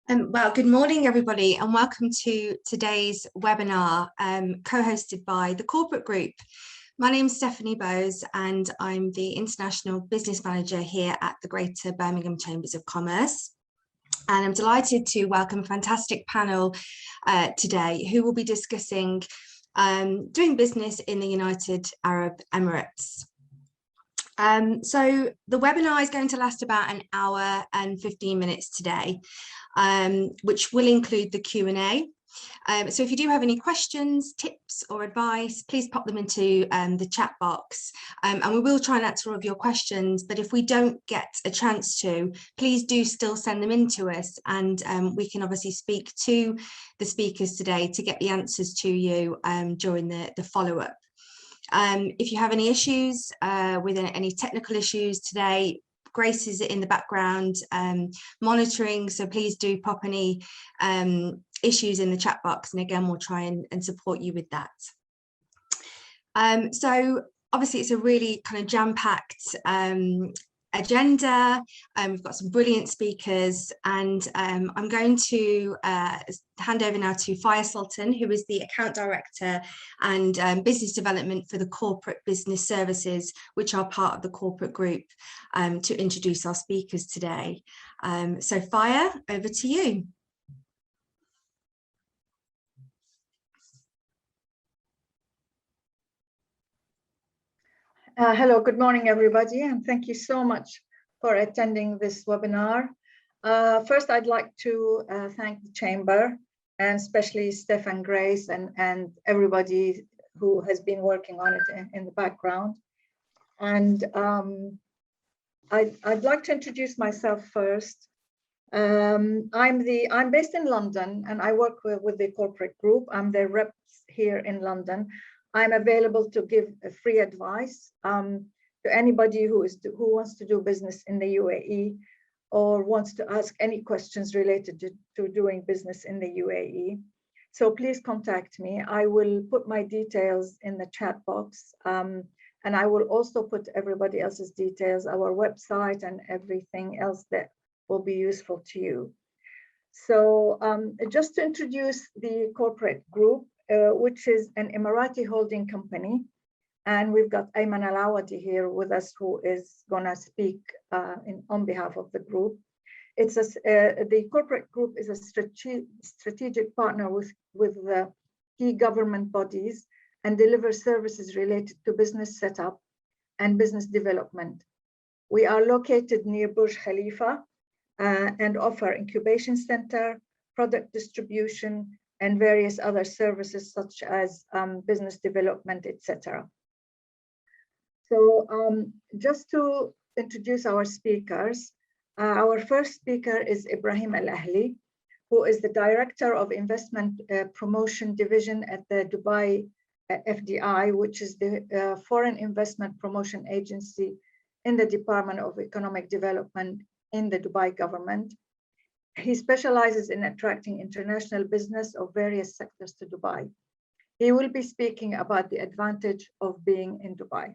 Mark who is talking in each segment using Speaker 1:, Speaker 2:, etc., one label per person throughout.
Speaker 1: Well, good morning, everybody, and welcome to today's webinar co-hosted by the Corporate Group. My name is Stephanie Bowes, and I'm the International Business Manager here at the Greater Birmingham Chambers of Commerce. And I'm delighted to welcome a fantastic panel today who will be discussing doing business in the United Arab Emirates. So the webinar is going to last about an hour and 15 minutes today, which will include the Q&A. So if you do have any questions, tips or advice, please pop them into the chat box, and we will try and answer all of your questions. But if we don't get a chance to, please do still send them in to us, and we can obviously speak to the speakers today to get the answers to you during the follow-up. If you have any issues with any technical issues today, Grace is in the background monitoring, so please do pop any issues in the chat box, and again we'll try and support you with that. So obviously it's a really kind of jam-packed agenda. We've got some brilliant speakers, and I'm going to hand over now to Faya Sultan, who is the Account Director and Business Development for the Corporate Business Services, which are part of the Corporate Group, to introduce our speakers today. So Faya, over to you.
Speaker 2: Hello, good morning, everybody, and thank you so much for attending this webinar. First, I'd like to thank the Chamber, and especially Steph and Grace and everybody who has been working on it in the background. And I'd like to introduce myself first. I'm based in London, and I work with the Corporate Group. I'm the reps here in London. I'm available to give free advice to anybody who wants to do business in the UAE or wants to ask any questions related to doing business in the UAE. So please contact me. I will put my details in the chat box, and I will also put everybody else's details, our website and everything else that will be useful to you. So just to introduce the Corporate Group, which is an Emirati holding company. And we've got Ayman Al-Awadi here with us, who is going to speak on behalf of the group. The Corporate Group is a strategic partner with the key government bodies and delivers services related to business setup and business development. We are located near Burj Khalifa and offer incubation center, product distribution, and various other services such as business development, etc. So just to introduce our speakers, our first speaker is Ibrahim Al-Ahli, who is the Director of Investment Promotion Division at the Dubai FDI, which is the Foreign Investment Promotion Agency in the Department of Economic Development in the Dubai government. He specializes in attracting international business of various sectors to Dubai. He will be speaking about the advantage of being in Dubai.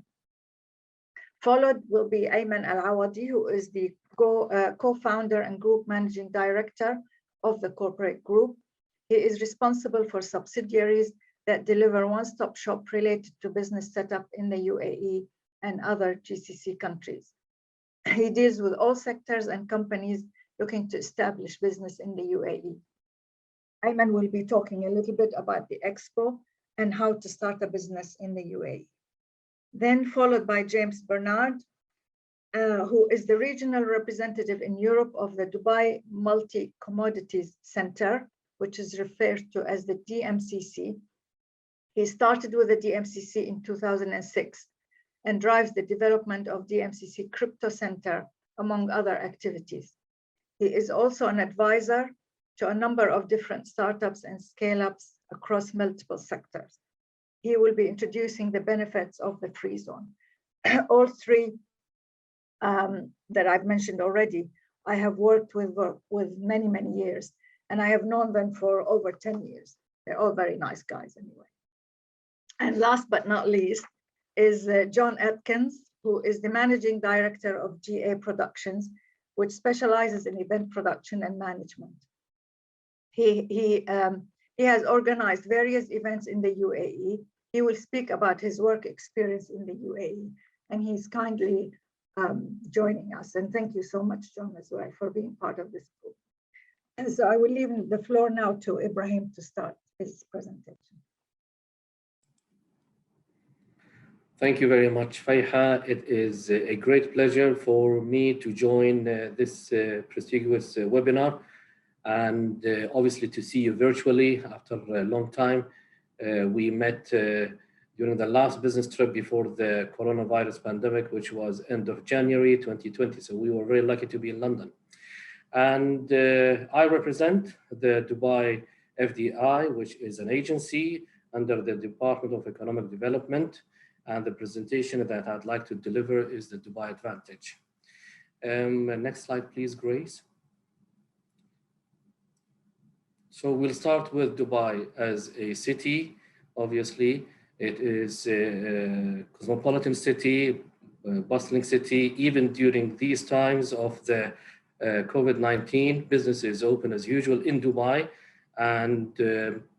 Speaker 2: Followed will be Ayman Al-Awadi, who is the co-founder and group managing director of the Corporate Group. He is responsible for subsidiaries that deliver one-stop shop related to business setup in the UAE and other GCC countries. He deals with all sectors and companies looking to establish business in the UAE. Ayman will be talking a little bit about the Expo and how to start a business in the UAE. Then followed by James Bernard, who is the regional representative in Europe of the Dubai Multi-Commodities Center, which is referred to as the DMCC. He started with the DMCC in 2006 and drives the development of DMCC Crypto Center, among other activities. He is also an advisor to a number of different startups and scale-ups across multiple sectors. He will be introducing the benefits of the free zone. All three that I've mentioned already, I have worked with many, many years, and I have known them for over 10 years. They're all very nice guys anyway. And last but not least is John Atkins, who is the Managing Director of GA Productions, which specializes in event production and management. He has organized various events in the UAE. He will speak about his work experience in the UAE, and he's kindly joining us. And thank you so much, John, as well, for being part of this group. And so I will leave the floor now to Ibrahim to start his presentation.
Speaker 3: Thank you very much, Faiha. It is a great pleasure for me to join this prestigious webinar, and obviously to see you virtually after a long time. We met during the last business trip before the coronavirus pandemic, which was end of January 2020. So we were very lucky to be in London. And I represent the Dubai FDI, which is an agency under the Department of Economic Development. And the presentation that I'd like to deliver is the Dubai Advantage. Next slide, please, Grace. So we'll start with Dubai as a city. Obviously, it is a cosmopolitan city, bustling city. Even during these times of the COVID-19, business is open as usual in Dubai. And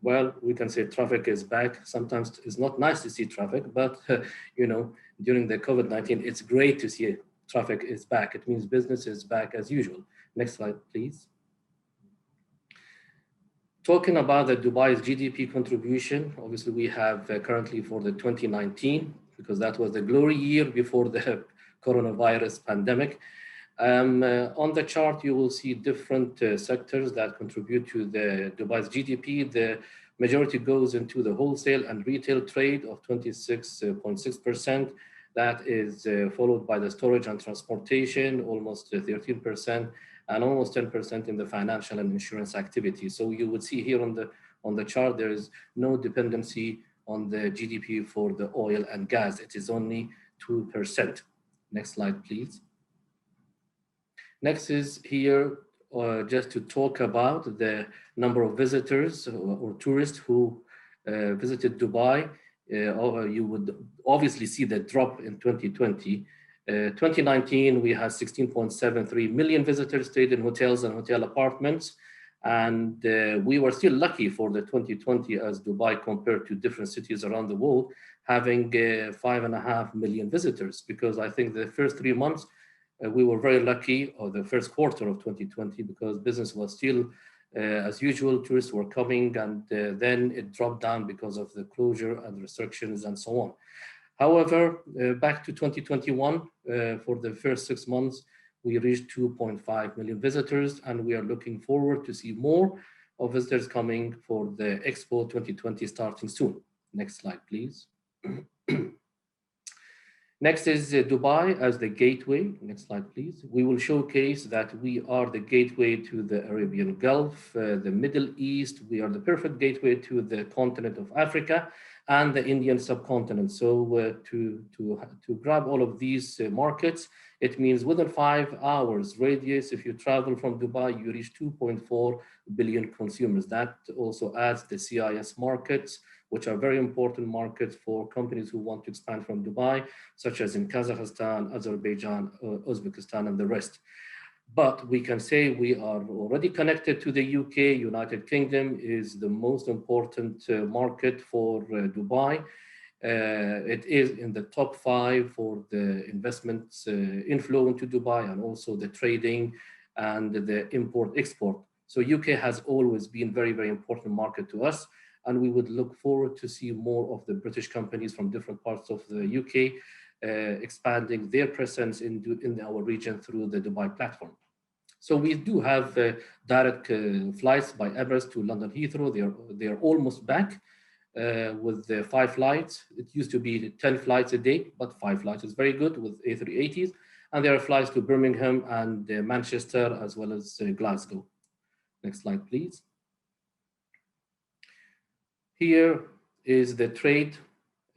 Speaker 3: well, we can say traffic is back. Sometimes it's not nice to see traffic, but you know, during the COVID-19, it's great to see traffic is back. It means business is back as usual. Next slide, please. Talking about the Dubai's GDP contribution, obviously we have currently for the 2019, because that was the glory year before the coronavirus pandemic. On the chart, you will see different sectors that contribute to the Dubai's GDP. The majority goes into the wholesale and retail trade of 26.6%. That is followed by the storage and transportation, almost 13%, and almost 10% in the financial and insurance activity. So you would see here on the chart, there is no dependency on the GDP for the oil and gas. It is only 2%. Next slide, please. Next is here just to talk about the number of visitors or tourists who visited Dubai. You would obviously see the drop in 2020. 2019, we had 16.73 million visitors stayed in hotels and hotel apartments. And we were still lucky for the 2020 as Dubai compared to different cities around the world, having 5.5 million visitors, because I think the first 3 months, we were very lucky, or the first quarter of 2020, because business was still as usual, tourists were coming, and then it dropped down because of the closure and restrictions and so on. However, back to 2021, for the first 6 months, we reached 2.5 million visitors, and we are looking forward to see more of visitors coming for the Expo 2020 starting soon. Next slide, please. Next is Dubai as the gateway. Next slide, please. We will showcase that we are the gateway to the Arabian Gulf, the Middle East. We are the perfect gateway to the continent of Africa and the Indian subcontinent. So to grab all of these markets, it means within 5 hours radius, if you travel from Dubai, you reach 2.4 billion consumers. That also adds the CIS markets, which are very important markets for companies who want to expand from Dubai, such as in Kazakhstan, Azerbaijan, Uzbekistan, and the rest. But we can say we are already connected to the UK. United Kingdom is the most important market for Dubai. It is in the top 5 for the investments inflow into Dubai, and also the trading and the import-export. So UK has always been very, very important market to us. And we would look forward to see more of the British companies from different parts of the UK expanding their presence in our region through the Dubai platform. So we do have direct flights by Emirates to London Heathrow. They are almost back with the 5 flights. It used to be 10 flights a day, but 5 flights is very good with A380s. And there are flights to Birmingham and Manchester, as well as Glasgow. Next slide, please. Here is the trade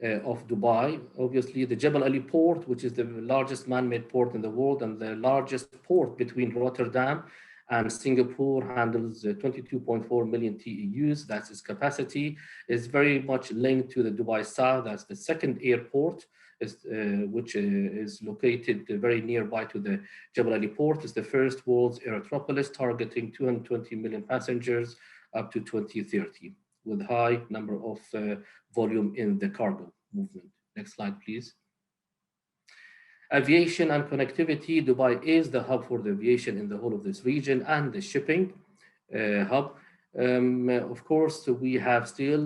Speaker 3: of Dubai. Obviously, the Jebel Ali port, which is the largest man-made port in the world and the largest port between Rotterdam and Singapore, handles 22.4 million TEUs. That's its capacity. It's very much linked to the Dubai South. That's the second airport, which is located very nearby to the Jebel Ali port. It's the first world's aerotropolis, targeting 220 million passengers, up to 2030, with high number of volume in the cargo movement. Next slide, please. Aviation and connectivity. Dubai is the hub for the aviation in the whole of this region and the shipping hub. Of course, we have still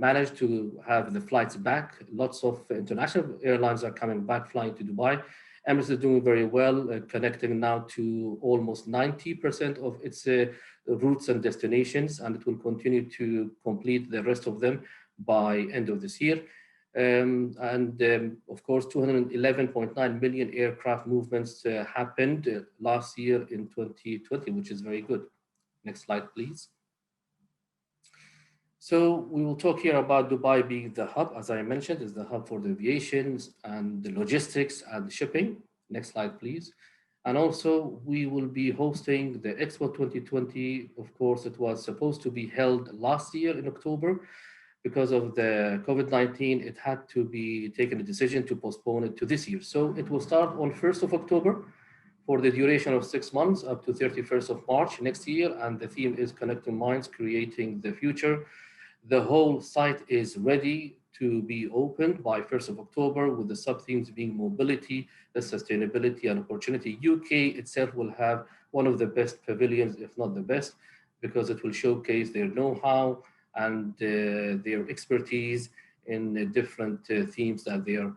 Speaker 3: managed to have the flights back. Lots of international airlines are coming back, flying to Dubai. Emirates is doing very well, connecting now to almost 90% of its routes and destinations, and it will continue to complete the rest of them by end of this year. Of course, 211.9 million aircraft movements happened last year in 2020, which is very good. Next slide, please. So we will talk here about Dubai being the hub, as I mentioned, is the hub for the aviation and the logistics and the shipping. Next slide, please. And also we will be hosting the Expo 2020. Of course, it was supposed to be held last year in October. Because of the COVID-19, it had to be taken a decision to postpone it to this year. So it will start on 1st of October for the duration of 6 months up to 31st of March next year. And the theme is Connecting Minds, Creating the Future. The whole site is ready to be opened by 1st of October, with the sub-themes being mobility, the sustainability and opportunity. UK itself will have one of the best pavilions, if not the best, because it will showcase their know-how and their expertise in different themes that they are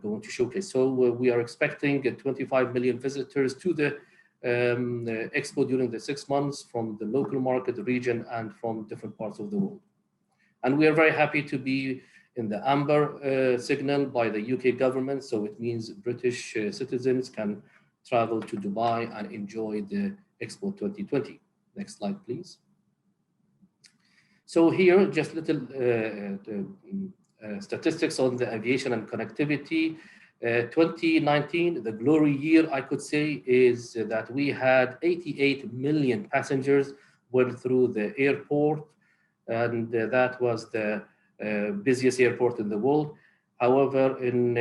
Speaker 3: going to showcase. So we are expecting 25 million visitors to the Expo during the 6 months from the local market, the region, and from different parts of the world. And we are very happy to be in the amber signal by the UK government. So it means British citizens can travel to Dubai and enjoy the Expo 2020. Next slide, please. So here, just little statistics on the aviation and connectivity. 2019, the glory year, I could say, is that we had 88 million passengers went through the airport, and that was the busiest airport in the world. However, in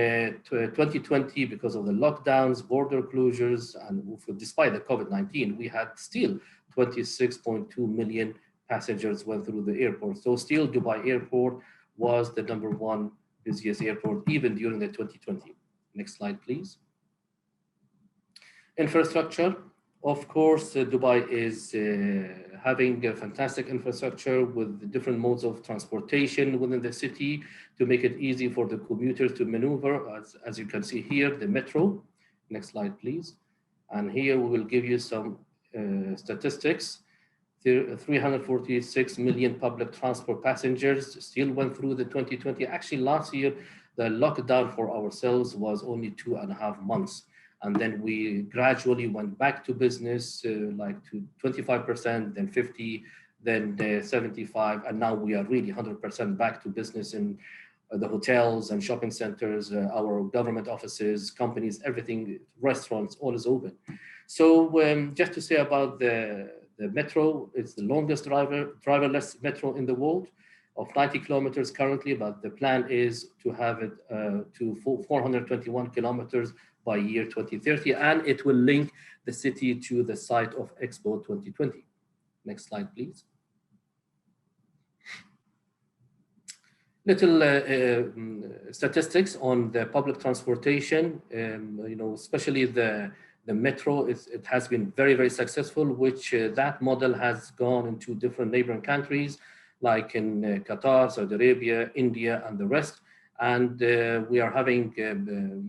Speaker 3: 2020, because of the lockdowns, border closures, and despite the COVID-19, we had still 26.2 million passengers went through the airport. So still Dubai Airport was the #1 busiest airport, even during the 2020. Next slide, please. Infrastructure. Of course, Dubai is having a fantastic infrastructure with the different modes of transportation within the city to make it easy for the commuters to maneuver. As you can see here, the metro. Next slide, please. And here we will give you some statistics. 346 million public transport passengers still went through the 2020. Actually, last year, the lockdown for ourselves was only 2.5 months. And then we gradually went back to business, like to 25%, then 50, then 75. And now we are really 100% back to business in the hotels and shopping centers, our government offices, companies, everything, restaurants, all is open. So just to say about the metro, it's the longest driverless metro in the world of 90 kilometers currently, but the plan is to have it to 421 kilometers by year 2030, and it will link the city to the site of Expo 2020. Next slide, please. Little statistics on the public transportation, especially the metro. It has been very, very successful, which that model has gone into different neighboring countries, like in Qatar, Saudi Arabia, India, and the rest. And we are having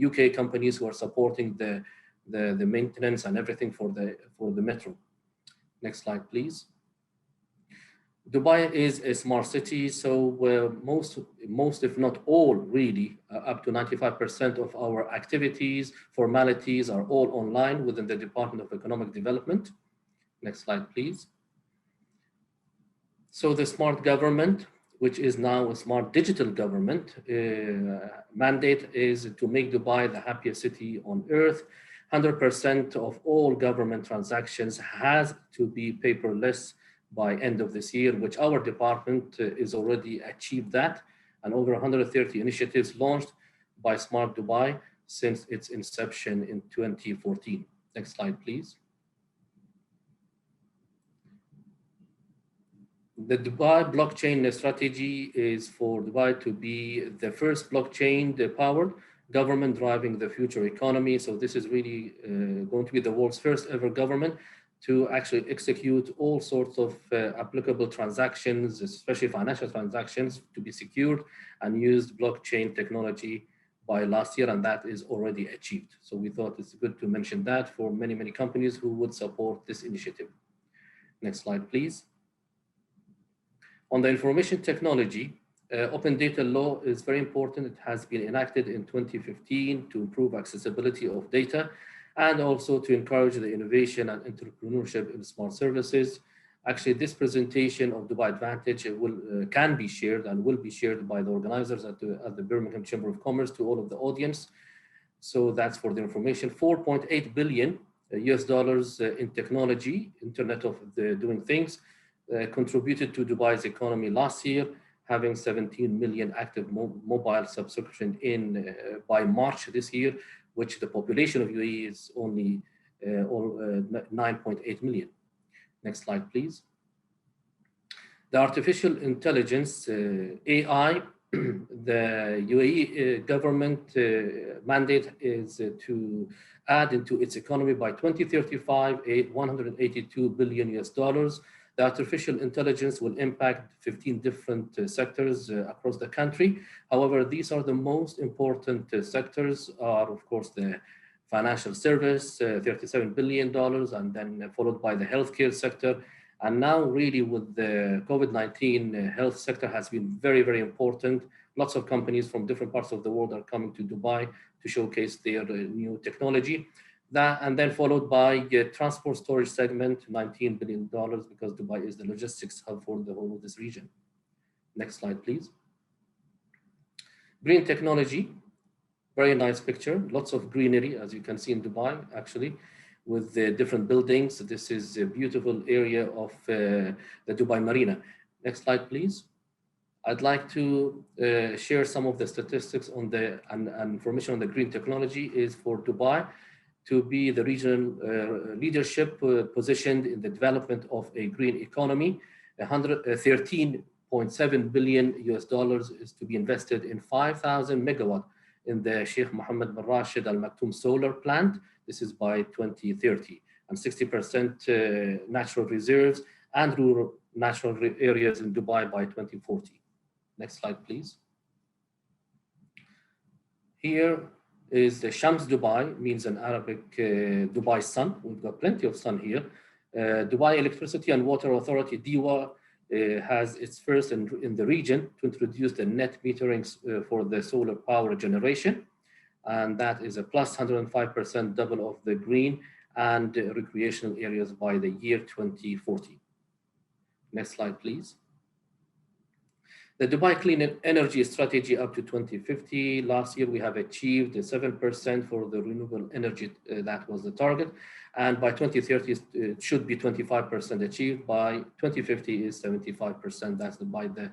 Speaker 3: UK companies who are supporting the maintenance and everything for the metro. Next slide, please. Dubai is a smart city, so most, if not all, really, up to 95% of our activities, formalities are all online within the Department of Economic Development. Next slide, please. So the smart government, which is now a smart digital government, mandate is to make Dubai the happiest city on earth. 100% of all government transactions has to be paperless by end of this year, which our department is already achieved that, and over 130 initiatives launched by Smart Dubai since its inception in 2014. Next slide, please. The Dubai blockchain strategy is for Dubai to be the first blockchain-powered government driving the future economy. So this is really going to be the world's first ever government to actually execute all sorts of applicable transactions, especially financial transactions, to be secured, and used blockchain technology by last year, and that is already achieved. So we thought it's good to mention that for many, many companies who would support this initiative. Next slide, please. On the information technology, open data law is very important. It has been enacted in 2015 to improve accessibility of data and also to encourage the innovation and entrepreneurship in smart services. Actually, this presentation of Dubai Advantage can be shared and will be shared by the organizers at the Birmingham Chamber of Commerce to all of the audience. So that's for the information. 4.8 billion US dollars in technology, Internet of the Doing Things, contributed to Dubai's economy last year, having 17 million active mobile subscription by March this year, which the population of UAE is only 9.8 million. Next slide, please. The artificial intelligence, AI, the UAE government mandate is to add into its economy by 2035, 182 billion US dollars. The artificial intelligence will impact 15 different sectors across the country. However, these are the most important sectors are, of course, the financial service, $37 billion, and then followed by the healthcare sector. And now really with the COVID-19, health sector has been very, very important. Lots of companies from different parts of the world are coming to Dubai to showcase their new technology. And then followed by transport storage segment, $19 billion, because Dubai is the logistics hub for the whole of this region. Next slide, please. Green technology, very nice picture. Lots of greenery, as you can see in Dubai, actually, with the different buildings. This is a beautiful area of the Dubai Marina. Next slide, please. I'd like to share some of the statistics on and information on the green technology is for Dubai to be the regional leadership positioned in the development of a green economy. 13.7 billion US dollars is to be invested in 5,000 megawatt in the Sheikh Mohammed bin Rashid Al Maktoum solar plant. This is by 2030, and 60% natural reserves and rural natural areas in Dubai by 2040. Next slide, please. Here is the Shams Dubai, means in Arabic Dubai sun. We've got plenty of sun here. Dubai Electricity and Water Authority, DEWA, has its first in the region to introduce the net metering for the solar power generation. And that is a plus 105% double of the green and recreational areas by the year 2040. Next slide, please. The Dubai Clean Energy Strategy up to 2050. Last year, we have achieved 7% for the renewable energy. That was the target. And by 2030, it should be 25% achieved. By 2050 is 75%. That's by the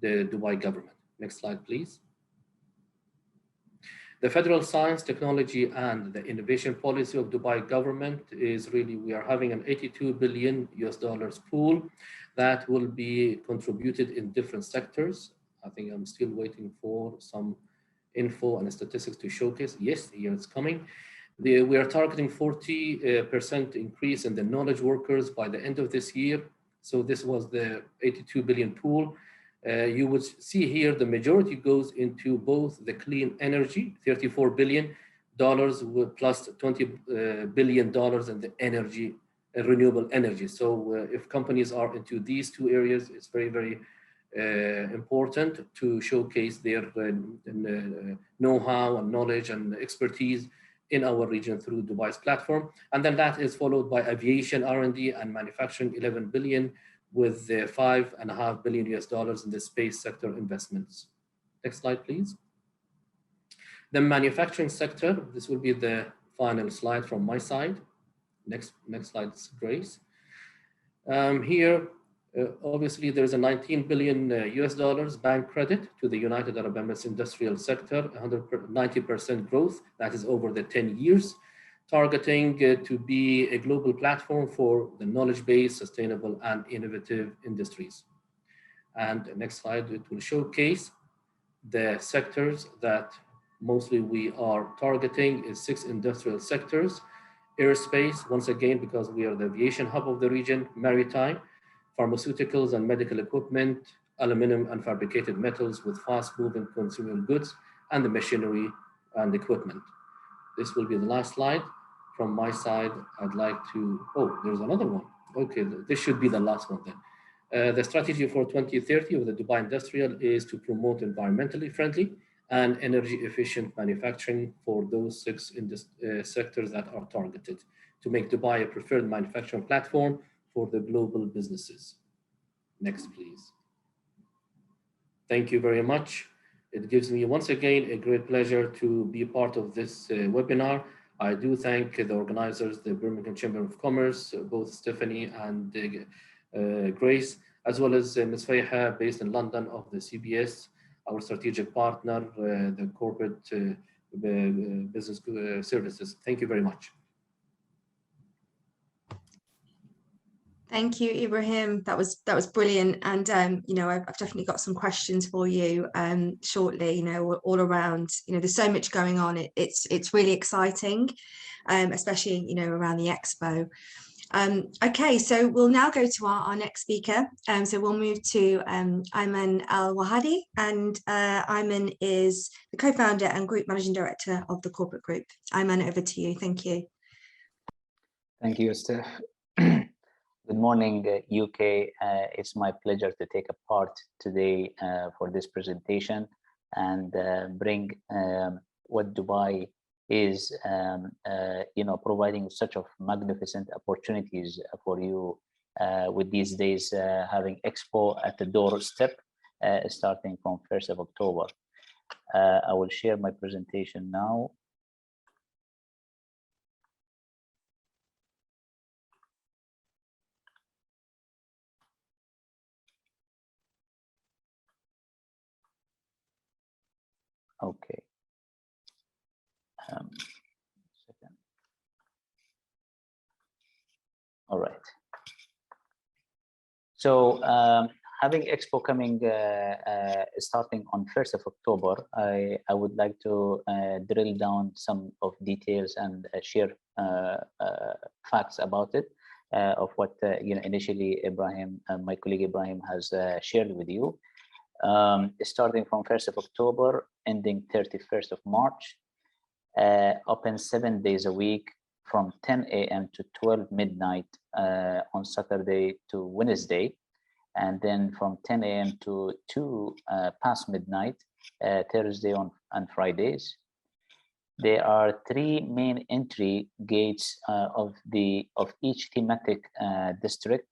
Speaker 3: Dubai government. Next slide, please. The Federal Science, Technology, and the Innovation Policy of Dubai government is really, we are having an 82 billion US dollars pool that will be contributed in different sectors. I think I'm still waiting for some info and statistics to showcase. Yes, here it's coming. We are targeting 40% increase in the knowledge workers by the end of this year. So this was the 82 billion pool. You would see here the majority goes into both the clean energy, $34 billion plus $20 billion in the energy, renewable energy. So if companies are into these two areas, it's very, very important to showcase their know-how and knowledge and expertise in our region through Dubai's platform. And then that is followed by aviation, R&D, and manufacturing, 11 billion, with the $5.5 billion US dollars in the space sector investments. Next slide, please. The manufacturing sector, this will be the final slide from my side. Next slide, Grace. Here, obviously, there's a 19 billion US dollars bank credit to the United Arab Emirates industrial sector, 190% growth. That is over the 10 years. Targeting to be a global platform for the knowledge-based, sustainable, and innovative industries. And next slide, it will showcase the sectors that mostly we are targeting is 6 industrial sectors. Aerospace, once again, because we are the aviation hub of the region, maritime, pharmaceuticals and medical equipment, aluminum and fabricated metals with fast-moving consumable goods, and the machinery and equipment. This will be the last slide. From my side, I'd like to, oh, there's another one. Okay, this should be the last one then. The strategy for 2030 of the Dubai Industrial is to promote environmentally friendly and energy efficient manufacturing for those 6 sectors that are targeted to make Dubai a preferred manufacturing platform for the global businesses. Next, please. Thank you very much. It gives me once again a great pleasure to be part of this webinar. I do thank the organizers, the Birmingham Chamber of Commerce, both Stephanie and Grace, as well as Ms. Fayha, based in London, of the CBS, our strategic partner, the corporate business services. Thank you very much.
Speaker 1: Thank you, Ibrahim. That was brilliant, and you know, I've definitely got some questions for you shortly. You know, all around. You know, there's so much going on. It's really exciting, especially you know around the Expo. Okay, so we'll now go to our next speaker. So we'll move to Ayman Al-Wahadi, and Ayman is the co-founder and group managing director of the corporate group. Ayman, over to you. Thank you.
Speaker 4: Thank you, Steph. Good morning, UK. It's my pleasure to take a part today for this presentation and bring what Dubai is, you know, providing such of magnificent opportunities for you with these days having Expo at the doorstep starting from 1st of October. I will share my presentation now. Okay. Second. All right. So having Expo coming starting on 1st of October, I would like to drill down some of details and share facts about it of what you know initially Ibrahim, my colleague Ibrahim, has shared with you. Starting from 1st of October, ending 31st of March, open 7 days a week from 10 a.m. to 12 midnight on Saturday to Wednesday, and then from 10 a.m. to 2 past midnight, Thursday and Fridays. There are 3 main entry gates of each thematic district.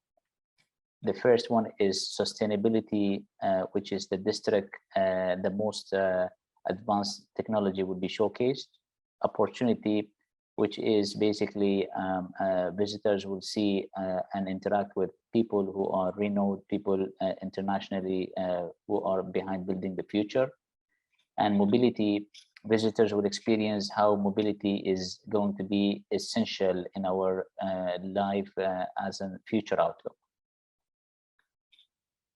Speaker 4: The first one is sustainability, which is the district, the most advanced technology would be showcased. Opportunity, which is basically visitors will see and interact with people who are renowned people internationally who are behind building the future. And mobility, visitors will experience how mobility is going to be essential in our life as a future outlook.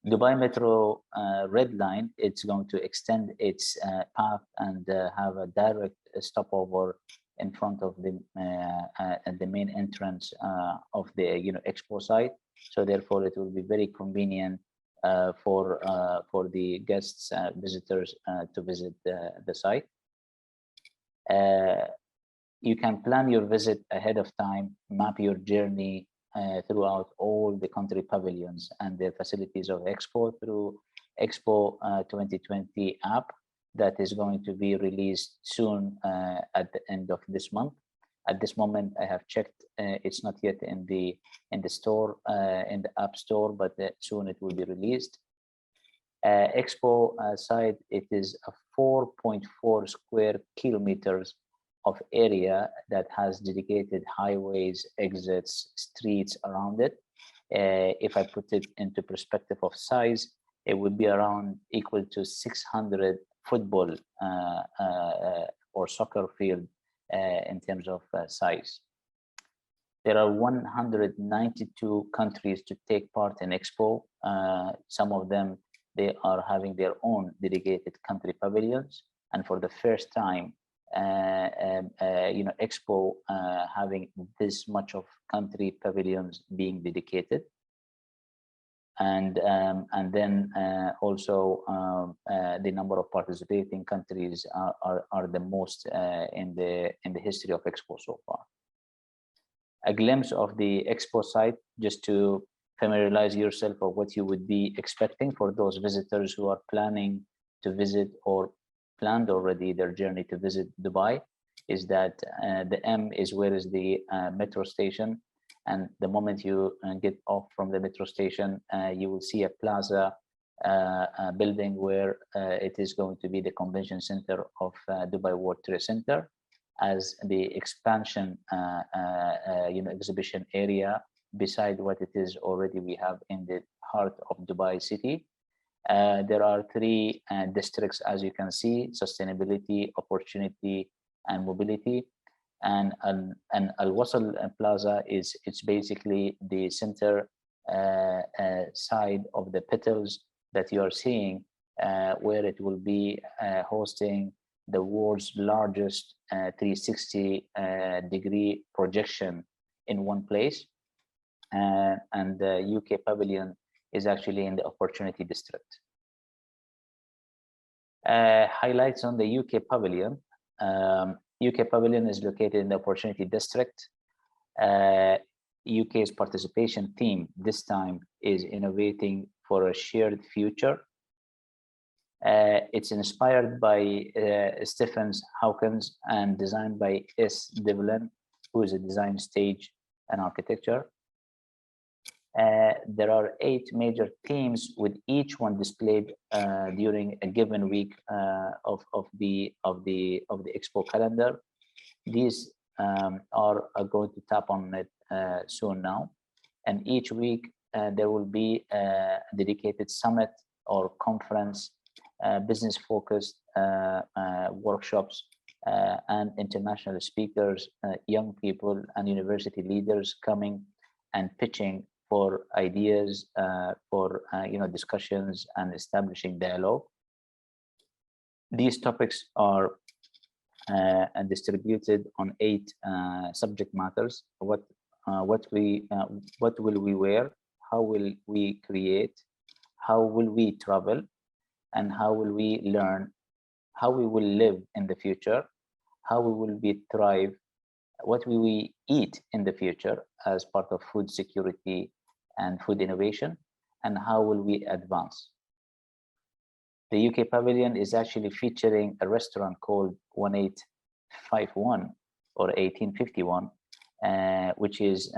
Speaker 4: Dubai Metro Red Line, it's going to extend its path and have a direct stopover in front of the main entrance of the Expo site. So therefore, it will be very convenient for the guests, visitors to visit the site. You can plan your visit ahead of time, map your journey throughout all the country pavilions and the facilities of Expo through Expo 2020 app that is going to be released soon at the end of this month. At this moment, I have checked; it's not yet in the store, in the app store, but soon it will be released. Expo site, it is a 4.4 square kilometers of area that has dedicated highways, exits, streets around it. If I put it into perspective of size, it would be around equal to 600 football or soccer field in terms of size. There are 192 countries to take part in Expo. Some of them they are having their own dedicated country pavilions, and for the first time, Expo having this much of country pavilions being dedicated, and then also the number of participating countries are the most in the history of Expo so far. A glimpse of the Expo site, just to familiarize yourself of what you would be expecting for those visitors who are planning to visit or planned already their journey to visit Dubai, is that the M is where is the metro station, and the moment you get off from the metro station, you will see a plaza building where it is going to be the convention center of Dubai World Trade Center, as the expansion exhibition area beside what it is already we have in the heart of Dubai city. There are three districts, as you can see: sustainability, opportunity, and mobility. And Al Wasl Plaza it's basically the center side of the petals that you are seeing, where it will be hosting the world's largest 360-degree projection in one place. And the UK Pavilion is actually in the Opportunity District. Highlights on the UK Pavilion. UK Pavilion is located in the Opportunity District. UK's participation theme this time is Innovating for a Shared Future. It's inspired by Stephen Hawkins and designed by S. Devlin, who is a design stage and architecture. There are 8 major themes, with each one displayed during a given week of the Expo calendar. These are going to tap on it soon now, and each week there will be a dedicated summit or conference, business focused workshops, and international speakers, young people and university leaders coming and pitching for ideas, for discussions and establishing dialogue. These topics are distributed on 8 subject matters. What will we wear? How will we create? How will we travel? And how will we learn? How we will live in the future? How we will thrive? What will we eat in the future as part of food security and food innovation? And how will we advance? The UK Pavilion is actually featuring a restaurant called 1851 or 1851, which is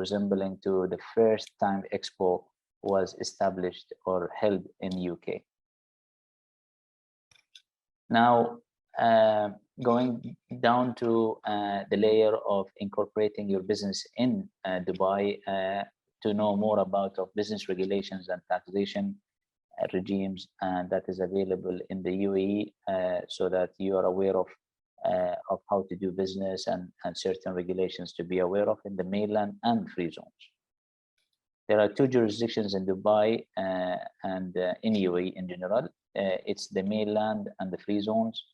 Speaker 4: resembling to the first time Expo was established or held in UK. Now, going down to the layer of incorporating your business in Dubai, to know more about business regulations and taxation regimes that is available in the UAE, so that you are aware of how to do business and certain regulations to be aware of in the mainland and free zones. There are 2 jurisdictions in Dubai and in UAE in general. It's the mainland and the free zones.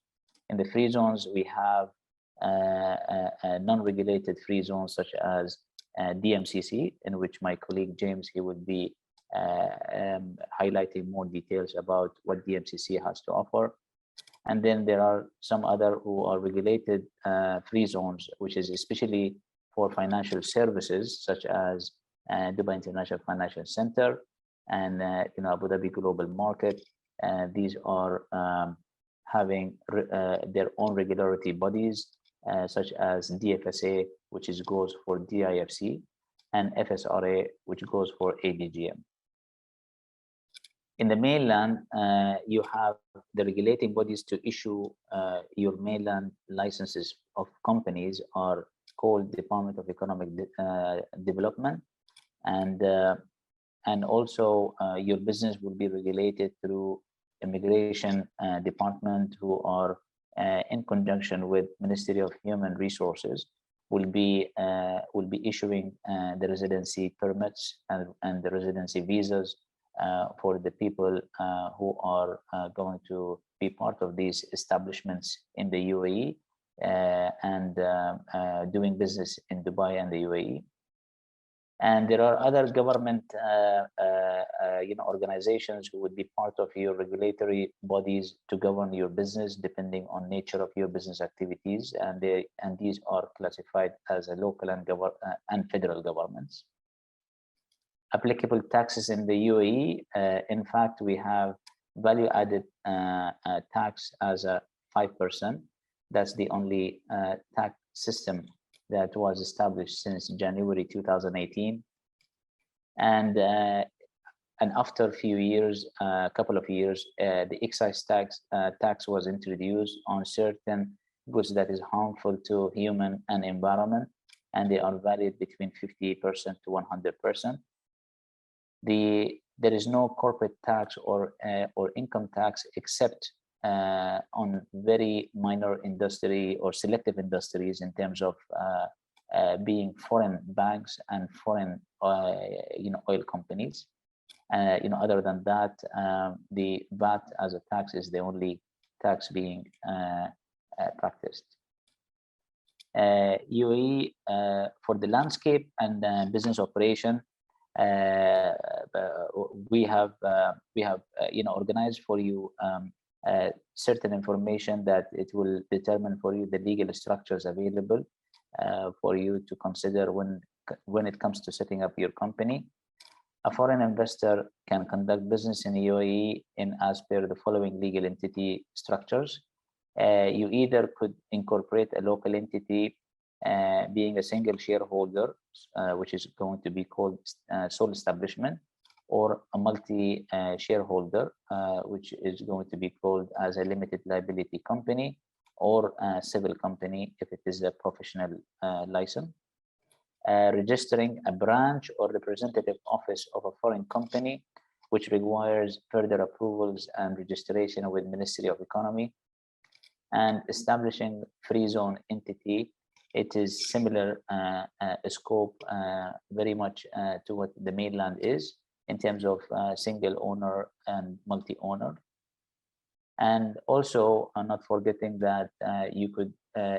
Speaker 4: In the free zones, we have non-regulated free zones such as DMCC, in which my colleague James, he will be highlighting more details about what DMCC has to offer. And then there are some other who are regulated free zones, which is especially for financial services, such as Dubai International Financial Center and Abu Dhabi Global Market. These are having their own regulatory bodies, such as DFSA, which goes for DIFC, and FSRA, which goes for ADGM. In the mainland, you have the regulating bodies to issue your mainland licenses of companies are called Department of Economic Development, and also your business will be regulated through Immigration Department, who are in conjunction with Ministry of Human Resources, will be issuing the residency permits and the residency visas for the people who are going to be part of these establishments in the UAE and doing business in Dubai and the UAE. And there are other government organizations who would be part of your regulatory bodies to govern your business depending on nature of your business activities, and these are classified as a local and federal governments. Applicable taxes in the UAE, in fact, we have value-added tax as a 5%. That's the only tax system that was established since January 2018, and after a few years, a couple of years, the excise tax was introduced on certain goods that is harmful to human and environment, and they are valued between 50% to 100%. There is no corporate tax or income tax except on very minor industry or selective industries in terms of being foreign banks and foreign oil companies. Other than that, the VAT as a tax is the only tax being practiced. UAE for the landscape and business operation, we have organized for you certain information that it will determine for you the legal structures available for you to consider when it comes to setting up your company. A foreign investor can conduct business in the UAE as per the following legal entity structures. You either could incorporate a local entity being a single shareholder, which is going to be called sole establishment, or a multi-shareholder, which is going to be called as a limited liability company or a civil company if it is a professional license. Registering a branch or representative office of a foreign company, which requires further approvals and registration with Ministry of Economy. And establishing free zone entity, it is similar scope very much to what the mainland is in terms of single owner and multi-owner. And also not forgetting that you could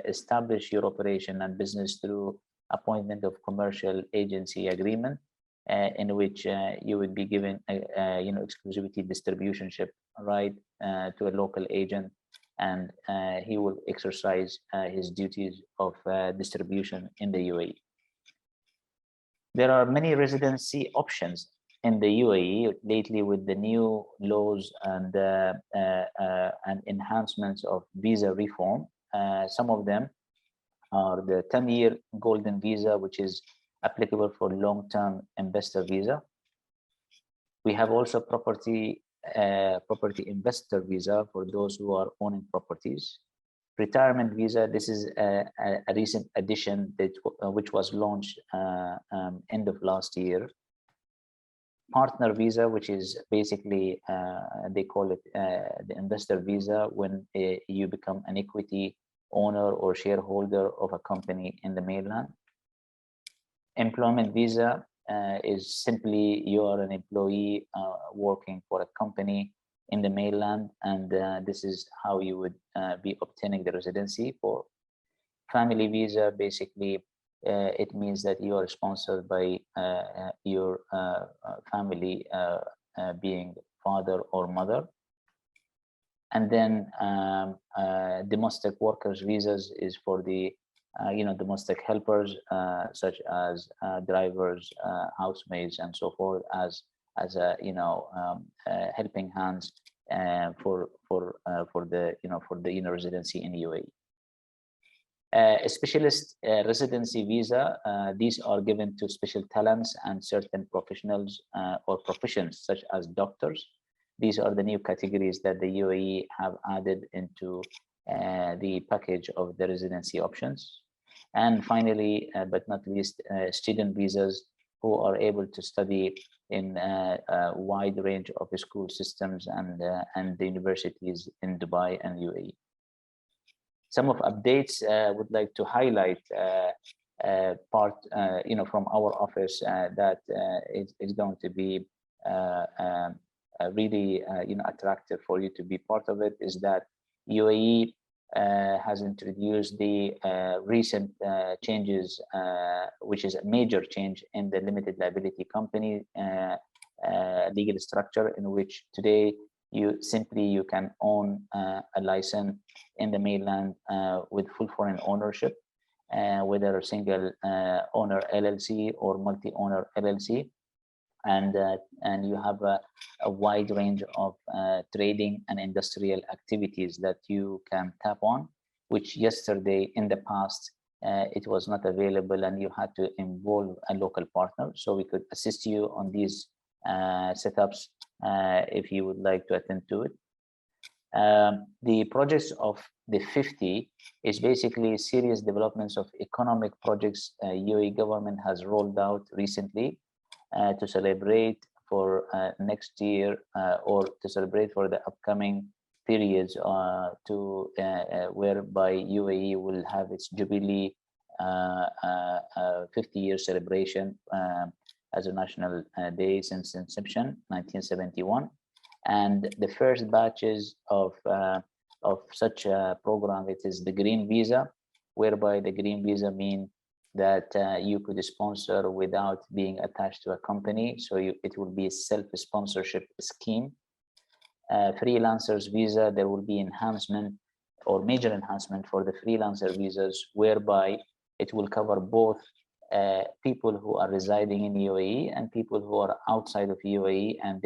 Speaker 4: establish your operation and business through appointment of commercial agency agreement in which you would be given exclusivity distributionship right to a local agent, and he will exercise his duties of distribution in the UAE. There are many residency options in the UAE lately with the new laws and enhancements of visa reform. Some of them are the 10-year golden visa, which is applicable for long-term investor visa. We have also property investor visa for those who are owning properties. Retirement visa, this is a recent addition which was launched end of last year. Partner visa, which is basically they call it the investor visa when you become an equity owner or shareholder of a company in the mainland. Employment visa is simply you are an employee working for a company in the mainland, and this is how you would be obtaining the residency. For family visa, basically it means that you are sponsored by your family being father or mother. And then domestic workers visas is for the domestic helpers such as drivers, housemaids, and so forth, as helping hands for the residency in UAE. A specialist residency visa, these are given to special talents and certain professionals or professions such as doctors. These are the new categories that the UAE have added into the package of the residency options. And finally, but not least, student visas who are able to study in a wide range of school systems and the universities in Dubai and UAE. Some of updates would like to highlight from our office that is going to be really attractive for you to be part of it is that UAE has introduced the recent changes, which is a major change in the limited liability company legal structure, in which today you can own a license in the mainland with full foreign ownership, whether a single owner LLC or multi-owner LLC. And you have a wide range of trading and industrial activities that you can tap on, which yesterday in the past it was not available, and you had to involve a local partner. So we could assist you on these setups if you would like to attend to it. The projects of the 50 is basically serious developments of economic projects UAE government has rolled out recently to celebrate for next year or to celebrate for the upcoming periods whereby UAE will have its Jubilee 50-year celebration as a national day since inception, 1971. And the first batches of such a program, it is the Green Visa, whereby the Green Visa means that you could sponsor without being attached to a company. So it will be a self-sponsorship scheme. Freelancers Visa, there will be enhancement or major enhancement for the freelancer visas, whereby it will cover both people who are residing in UAE and people who are outside of UAE, and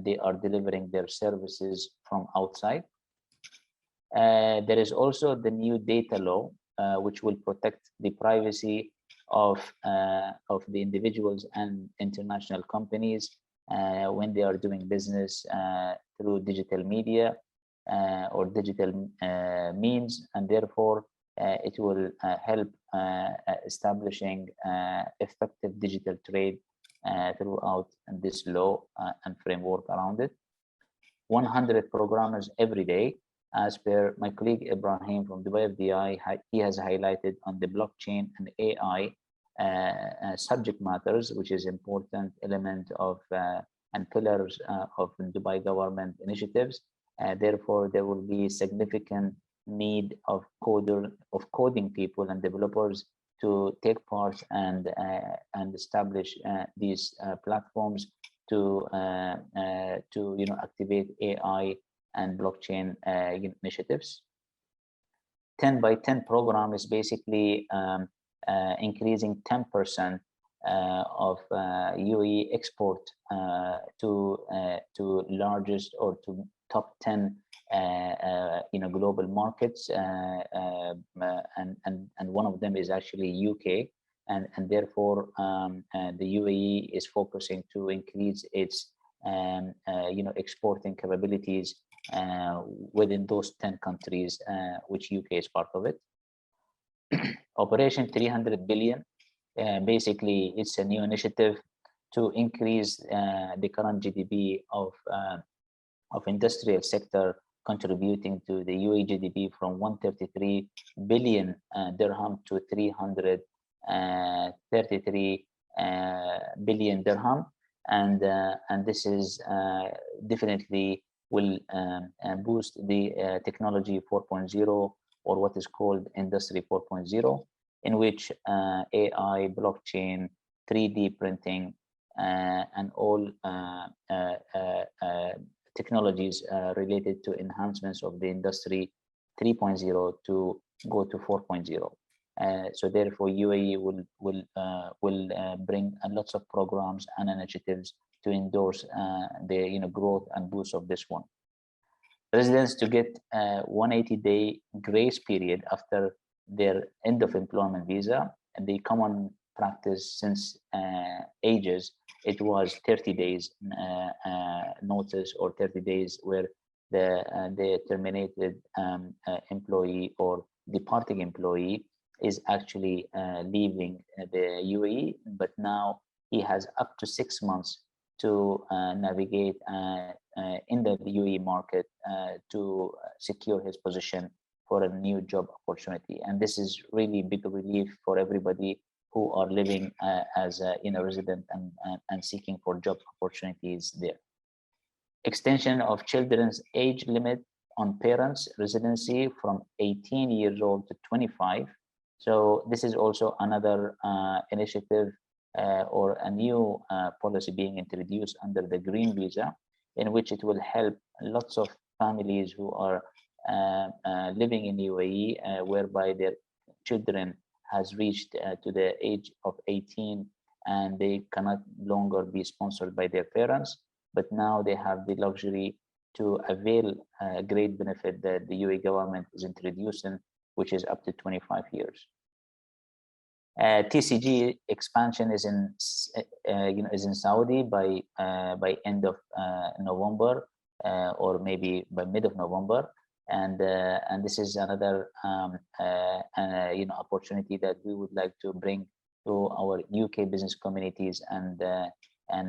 Speaker 4: they are delivering their services from outside. There is also the new data law, which will protect the privacy of the individuals and international companies when they are doing business through digital media or digital means, and therefore it will help establishing effective digital trade throughout this law and framework around it. 100 programmers every day, as per my colleague Ibrahim from Dubai FDI, he has highlighted on the blockchain and AI subject matters, which is important element of and pillars of the Dubai government initiatives. Therefore, there will be significant need of coding people and developers to take part and establish these platforms to activate AI and blockchain initiatives. 10 by 10 program is basically increasing 10% of UAE export to largest or to top 10 global markets, and one of them is actually UK, and therefore the UAE is focusing to increase its exporting capabilities within those 10 countries, which UK is part of it. Operation 300 billion, basically it's a new initiative to increase the current GDP of industrial sector contributing to the UAE GDP from 133 billion dirham to 333 billion dirham, and this is definitely will boost the technology 4.0, or what is called industry 4.0, in which AI, blockchain, 3D printing, and all technologies related to enhancements of the industry 3.0 to go to 4.0. So therefore, UAE will bring lots of programs and initiatives to endorse the growth and boost of this one. Residents to get 180-day grace period after their end of employment visa, and the common practice since ages, it was 30 days notice, or 30 days where the terminated employee or departing employee is actually leaving the UAE, but now he has up to 6 months to navigate in the UAE market to secure his position for a new job opportunity. And this is really big relief for everybody who are living as a resident and seeking for job opportunities there. Extension of children's age limit on parents' residency from 18 years old to 25. So this is also another initiative or a new policy being introduced under the Green Visa, in which it will help lots of families who are living in UAE, whereby their children has reached to the age of 18 and they cannot longer be sponsored by their parents, but now they have the luxury to avail a great benefit that the UAE government is introducing, which is up to 25 years. TCG expansion is in Saudi by end of November or maybe by mid of November, and this is another opportunity that we would like to bring to our UK business communities and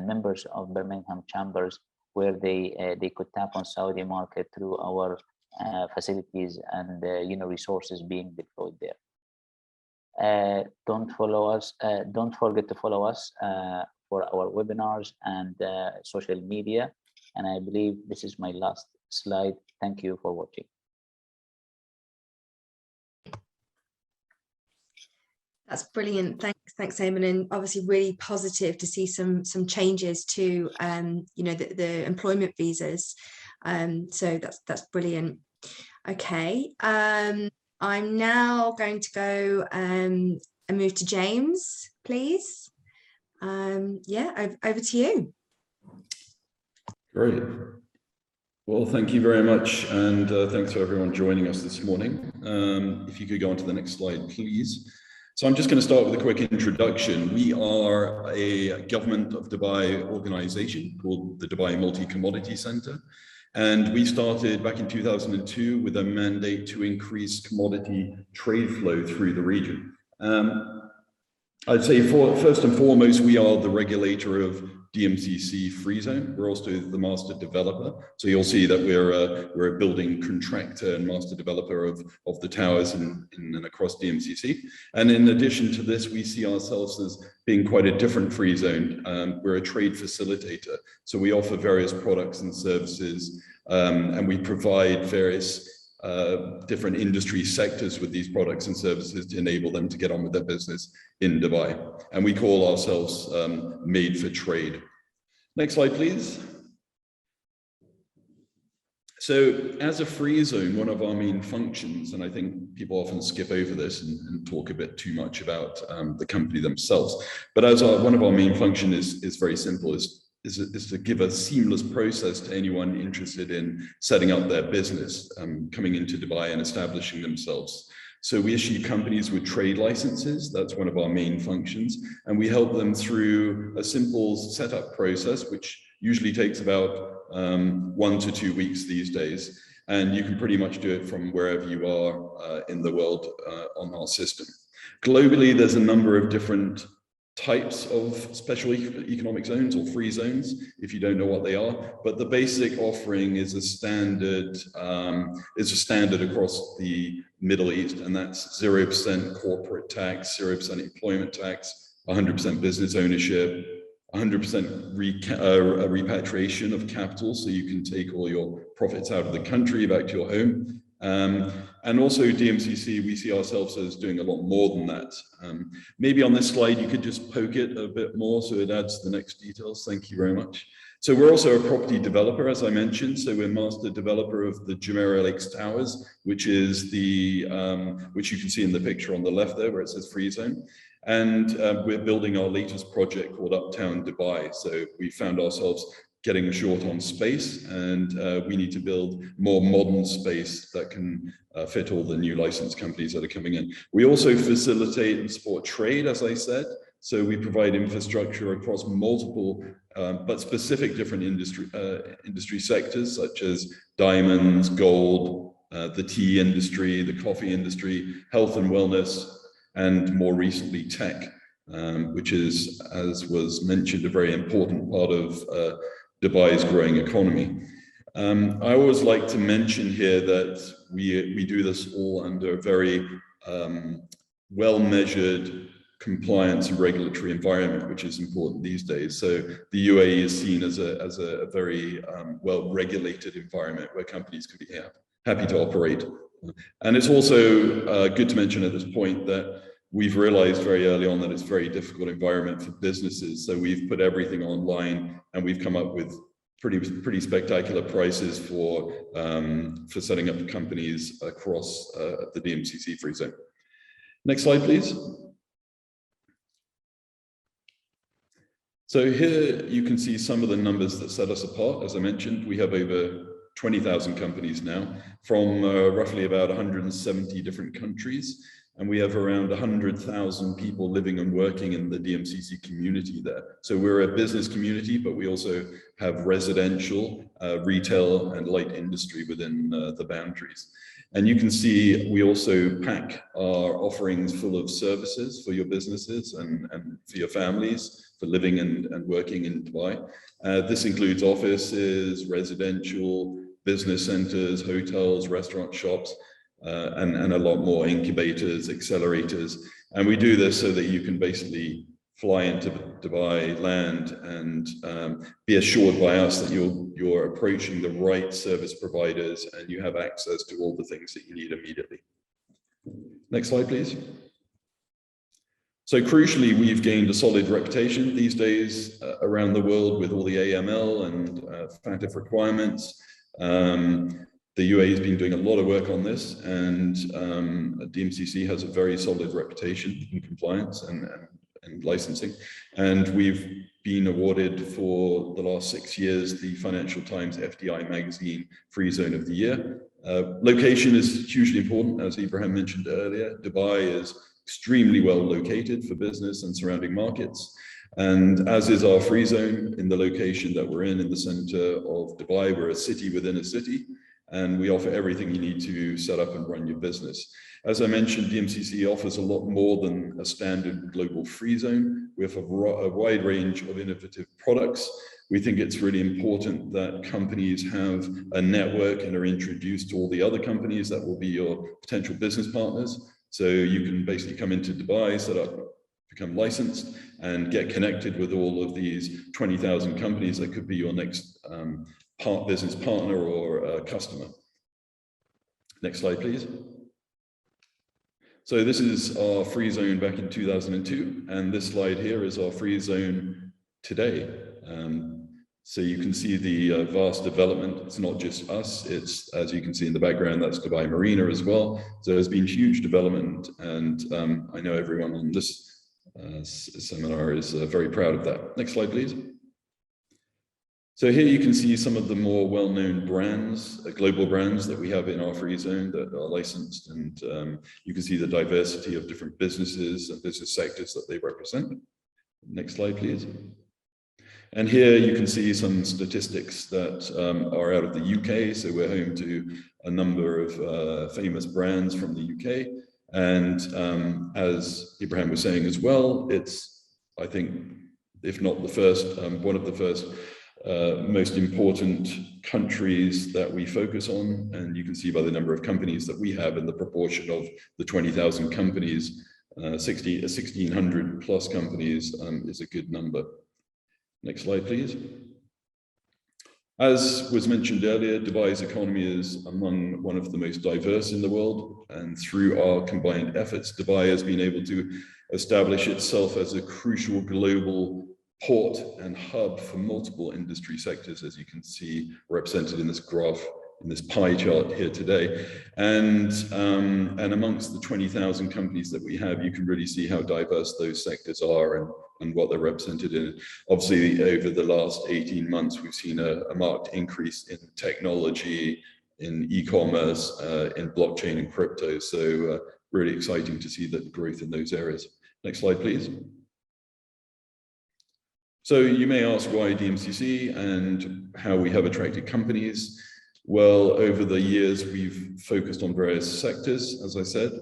Speaker 4: members of Birmingham Chambers, where they could tap on Saudi market through our facilities and resources being deployed there. Don't forget to follow us for our webinars and social media. And I believe this is my last slide. Thank you for watching.
Speaker 1: That's brilliant. Thanks, Ayman, and obviously really positive to see some changes to the employment visas. So that's brilliant. Okay. I'm now going to go and move to James, please. Yeah, over to you.
Speaker 5: Great. Well, thank you very much. And thanks for everyone joining us this morning. If you could go on to the next slide, please. So I'm just going to start with a quick introduction. We are a Government of Dubai organization called the Dubai Multi-Commodity Center. And we started back in 2002 with a mandate to increase commodity trade flow through the region. I'd say first and foremost, we are the regulator of DMCC free zone. We're also the master developer. So you'll see that we're a building contractor and master developer of the towers and across DMCC. And in addition to this, we see ourselves as being quite a different free zone. We're a trade facilitator. So we offer various products and services, and we provide various different industry sectors with these products and services to enable them to get on with their business in Dubai. And we call ourselves Made for Trade. Next slide, please. So as a free zone, one of our main functions, and I think people often skip over this and talk a bit too much about the company themselves, but as one of our main function is very simple, is to give a seamless process to anyone interested in setting up their business, coming into Dubai and establishing themselves. So we issue companies with trade licenses. That's one of our main functions. And we help them through a simple setup process, which usually takes about 1 to 2 weeks these days. And you can pretty much do it from wherever you are in the world on our system. Globally, there's a number of different types of special economic zones or free zones, if you don't know what they are, but the basic offering is a standard across the Middle East, and that's 0% corporate tax, 0% employment tax, 100% business ownership, 100% repatriation of capital, so you can take all your profits out of the country back to your home. And also DMCC, we see ourselves as doing a lot more than that. Maybe on this slide, you could just poke it a bit more so it adds the next details. Thank you very much. So we're also a property developer, as I mentioned. So we're master developer of the Jumeirah Lakes Towers, which is which you can see in the picture on the left there, where it says free zone. And we're building our latest project called Uptown Dubai. So we found ourselves getting short on space, and we need to build more modern space that can fit all the new license companies that are coming in. We also facilitate and support trade, as I said. So we provide infrastructure across multiple, but specific different industry sectors, such as diamonds, gold, the tea industry, the coffee industry, health and wellness, and more recently tech, which is, as was mentioned, a very important part of Dubai's growing economy. I always like to mention here that we do this all under very well-measured compliance and regulatory environment, which is important these days. So the UAE is seen as a very well-regulated environment where companies can be happy to operate. And it's also good to mention at this point that we've realized very early on that it's a very difficult environment for businesses. So we've put everything online, and we've come up with pretty spectacular prices for setting up companies across the DMCC free zone. Next slide, please. So here you can see some of the numbers that set us apart. As I mentioned, we have over 20,000 companies now from roughly about 170 different countries. And we have around 100,000 people living and working in the DMCC community there. So we're a business community, but we also have residential, retail, and light industry within the boundaries. And you can see we also pack our offerings full of services for your businesses and for your families, for living and working in Dubai. This includes offices, residential, business centers, hotels, restaurant shops, and a lot more, incubators, accelerators. And we do this so that you can basically fly into Dubai, land, and be assured by us that you're approaching the right service providers and you have access to all the things that you need immediately. Next slide, please. So crucially, we've gained a solid reputation these days around the world with all the AML and FATF requirements. The UAE has been doing a lot of work on this, and DMCC has a very solid reputation in compliance and licensing. And we've been awarded for the last 6 years the Financial Times FDI Magazine Free Zone of the Year. Location is hugely important, as Ibrahim mentioned earlier. Dubai is extremely well located for business and surrounding markets. And as is our free zone in the location that we're in the center of Dubai. We're a city within a city, and we offer everything you need to set up and run your business. As I mentioned, DMCC offers a lot more than a standard global free zone. We have a wide range of innovative products. We think it's really important that companies have a network and are introduced to all the other companies that will be your potential business partners. So you can basically come into Dubai, set up, become licensed, and get connected with all of these 20,000 companies that could be your next business partner or customer. Next slide, please. So this is our free zone back in 2002, and this slide here is our free zone today. So you can see the vast development. It's not just us, it's, as you can see in the background, that's Dubai Marina as well. So there's been huge development, and I know everyone on this seminar is very proud of that. Next slide, please. So here you can see some of the more well-known brands, global brands that we have in our free zone that are licensed, and you can see the diversity of different businesses and business sectors that they represent. Next slide, please. And here you can see some statistics that are out of the UK. So we're home to a number of famous brands from the UK. And as Ibrahim was saying as well, it's, I think, if not the first, one of the first most important countries that we focus on. And you can see by the number of companies that we have and the proportion of the 20,000 companies, 1,600 plus companies is a good number. Next slide, please. As was mentioned earlier, Dubai's economy is among one of the most diverse in the world. And through our combined efforts, Dubai has been able to establish itself as a crucial global port and hub for multiple industry sectors, as you can see represented in this graph, in this pie chart here today. And amongst the 20,000 companies that we have, you can really see how diverse those sectors are and what they're represented in. Obviously, over the last 18 months, we've seen a marked increase in technology, in e-commerce, in blockchain and crypto. So really exciting to see that growth in those areas. Next slide, please. So you may ask why DMCC and how we have attracted companies. Well, over the years, we've focused on various sectors, as I said.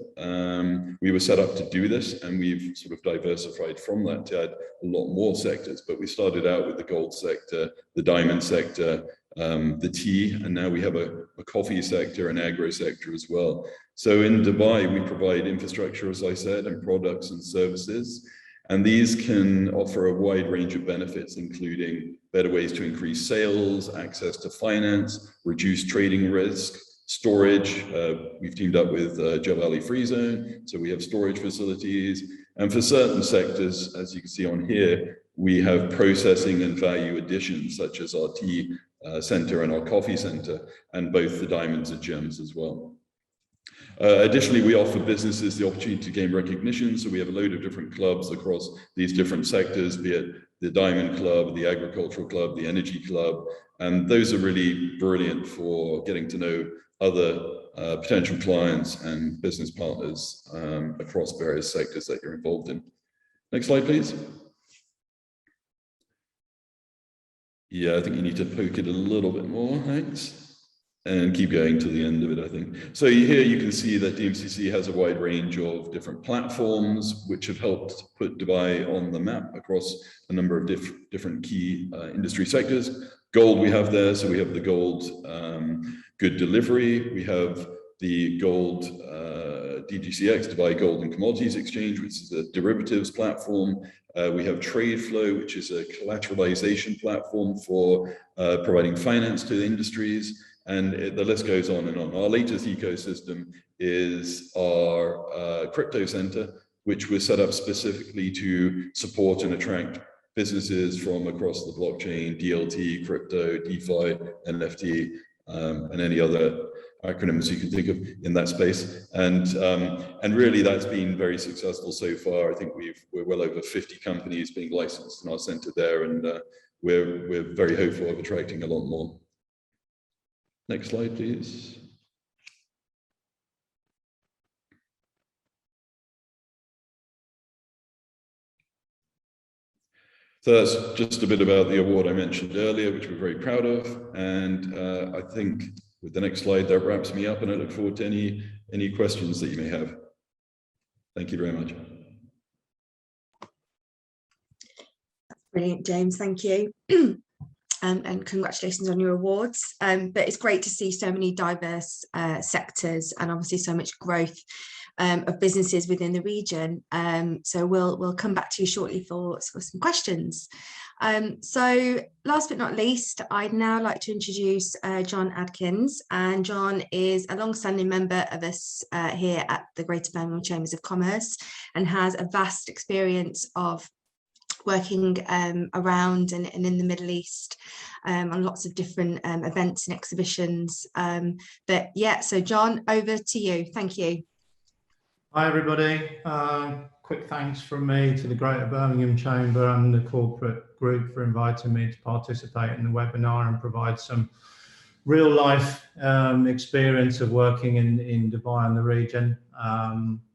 Speaker 5: We were set up to do this, and we've sort of diversified from that to add a lot more sectors. But we started out with the gold sector, the diamond sector, the tea, and now we have a coffee sector and agro sector as well. So in Dubai, we provide infrastructure, as I said, and products and services. And these can offer a wide range of benefits, including better ways to increase sales, access to finance, reduce trading risk, storage. We've teamed up with Jebali Free Zone, so we have storage facilities. And for certain sectors, as you can see on here, we have processing and value additions, such as our tea center and our coffee center, and both the diamonds and gems as well. Additionally, we offer businesses the opportunity to gain recognition. So we have a load of different clubs across these different sectors, be it the Diamond Club, the Agricultural Club, the Energy Club. And those are really brilliant for getting to know other potential clients and business partners across various sectors that you're involved in. Next slide, please. Yeah, I think you need to poke it a little bit more, thanks. And keep going to the end of it, I think. So here you can see that DMCC has a wide range of different platforms which have helped put Dubai on the map across a number of different key industry sectors. Gold we have there, so we have the gold good delivery. We have the gold DGCX, Dubai Gold and Commodities Exchange, which is a derivatives platform. We have TradeFlow, which is a collateralization platform for providing finance to the industries. And the list goes on and on. Our latest ecosystem is our crypto center, which was set up specifically to support and attract businesses from across the blockchain, DLT, crypto, DeFi, NFT, and any other acronyms you can think of in that space. And really that's been very successful so far. I think we're well over 50 companies being licensed in our center there, and we're very hopeful of attracting a lot more. Next slide, please. So that's just a bit about the award I mentioned earlier, which we're very proud of. And I think with the next slide, that wraps me up, and I look forward to any questions that you may have. Thank you very much.
Speaker 1: Brilliant, James, thank you. And congratulations on your awards. But it's great to see so many diverse sectors and obviously so much growth of businesses within the region. So we'll come back to you shortly for some questions. So last but not least, I'd now like to introduce John Atkins. And John is a long-standing member of us here at the Greater Birmingham Chambers of Commerce and has a vast experience of working around and in the Middle East on lots of different events and exhibitions. But yeah, so John, over to you. Thank you.
Speaker 6: Hi everybody. Quick thanks from me to the Greater Birmingham Chamber and the corporate group for inviting me to participate in the webinar and provide some real life experience of working in Dubai and the region.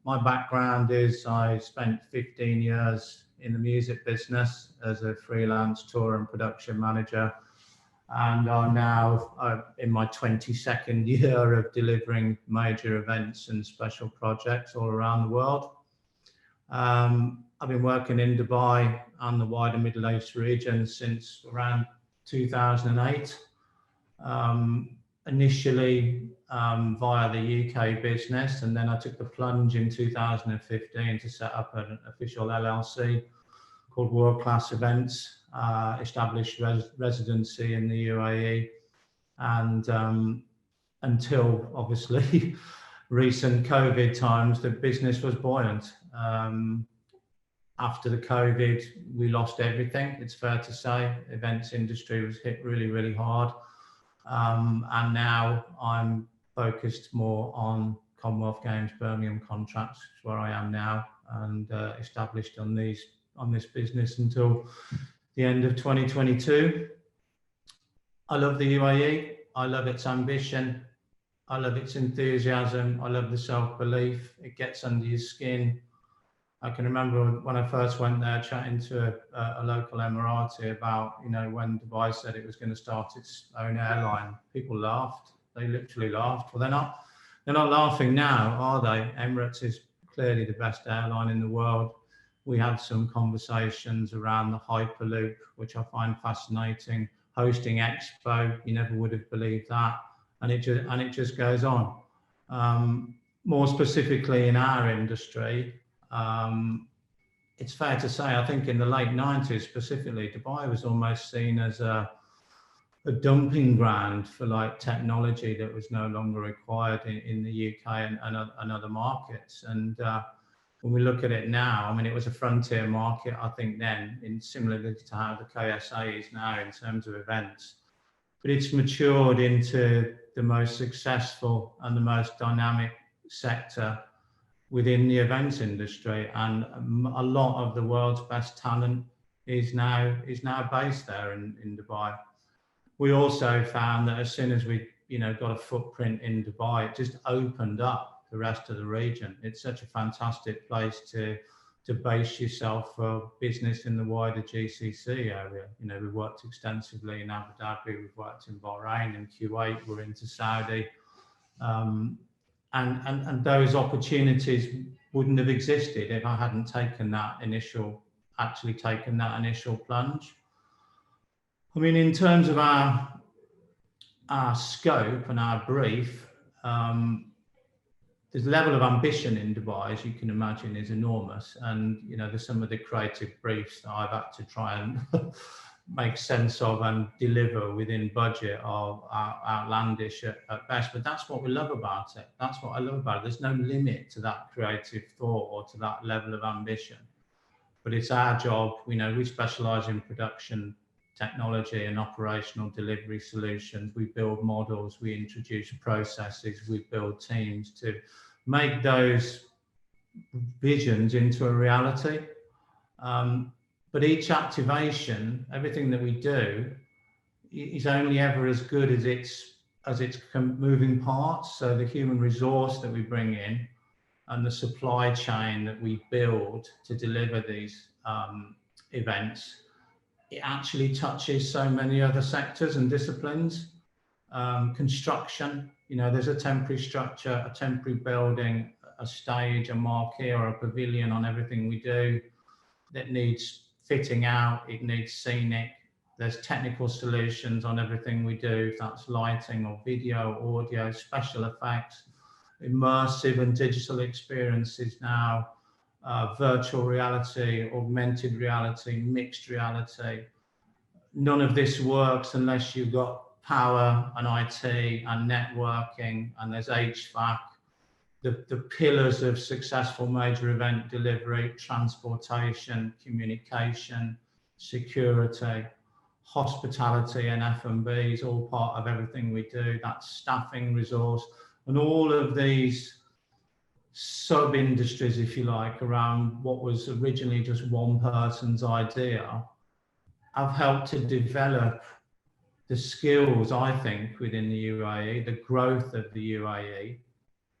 Speaker 6: My background is I spent 15 years in the music business as a freelance tour and production manager, and I'm now in my 22nd year of delivering major events and special projects all around the world. I've been working in Dubai and the wider Middle East region since around 2008. Initially via the UK business, and then I took the plunge in 2015 to set up an official LLC called World Class Events, established Residency in the UAE, and until obviously recent COVID times, the business was buoyant. After the COVID, we lost everything, it's fair to say. Events industry was hit really, really hard. And now I'm focused more on Commonwealth Games Birmingham contracts, which is where I am now, and established on this business until the end of 2022. I love the UAE. I love its ambition. I love its enthusiasm. I love the self-belief. It gets under your skin. I can remember when I first went there chatting to a local Emirati about, when Dubai said it was going to start its own airline. People laughed. They literally laughed. Well, they're not laughing now, are they? Emirates is clearly the best airline in the world. We had some conversations around the Hyperloop, which I find fascinating. hosting Expo. You never would have believed that, and it just goes on. More specifically in our industry, it's fair to say, I think in the late 90s specifically, Dubai was almost seen as a dumping ground for like technology that was no longer required in the UK and other markets. And when we look at it now, I mean, it was a frontier market, I think then, in similarly to how the KSA is now in terms of events. But it's matured into the most successful and the most dynamic sector within the events industry, and a lot of the world's best talent is now based there in Dubai. We also found that as soon as we got a footprint in Dubai, it just opened up the rest of the region. It's such a fantastic place to base yourself for business in the wider GCC area. We've worked extensively in Abu Dhabi, we've worked in Bahrain and Kuwait, we're into Saudi. And those opportunities wouldn't have existed if I hadn't taken that initial plunge. I mean, in terms of our scope and our brief, the level of ambition in Dubai, as you can imagine, is enormous. And, there's some of the creative briefs that I've had to try and make sense of and deliver within budget are outlandish at best. But that's what we love about it. That's what I love about it. There's no limit to that creative thought or to that level of ambition. But it's our job. We specialize in production technology and operational delivery solutions. We build models, we introduce processes, we build teams to make those visions into a reality. But each activation, everything that we do, is only ever as good as its moving parts. So the human resource that we bring in and the supply chain that we build to deliver these events, it actually touches so many other sectors and disciplines. Construction, there's a temporary structure, a temporary building, a stage, a marquee or a pavilion on everything we do that needs fitting out, it needs scenic. There's technical solutions on everything we do, if that's lighting or video, audio, special effects, immersive and digital experiences now, virtual reality, augmented reality, mixed reality. None of this works unless you've got power and IT and networking, and there's HVAC. The pillars of successful major event delivery: transportation, communication, security, hospitality and F&B is all part of everything we do. That's staffing, resource, and all of these sub-industries, if you like, around what was originally just one person's idea, have helped to develop the skills, I think, within the UAE, the growth of the UAE.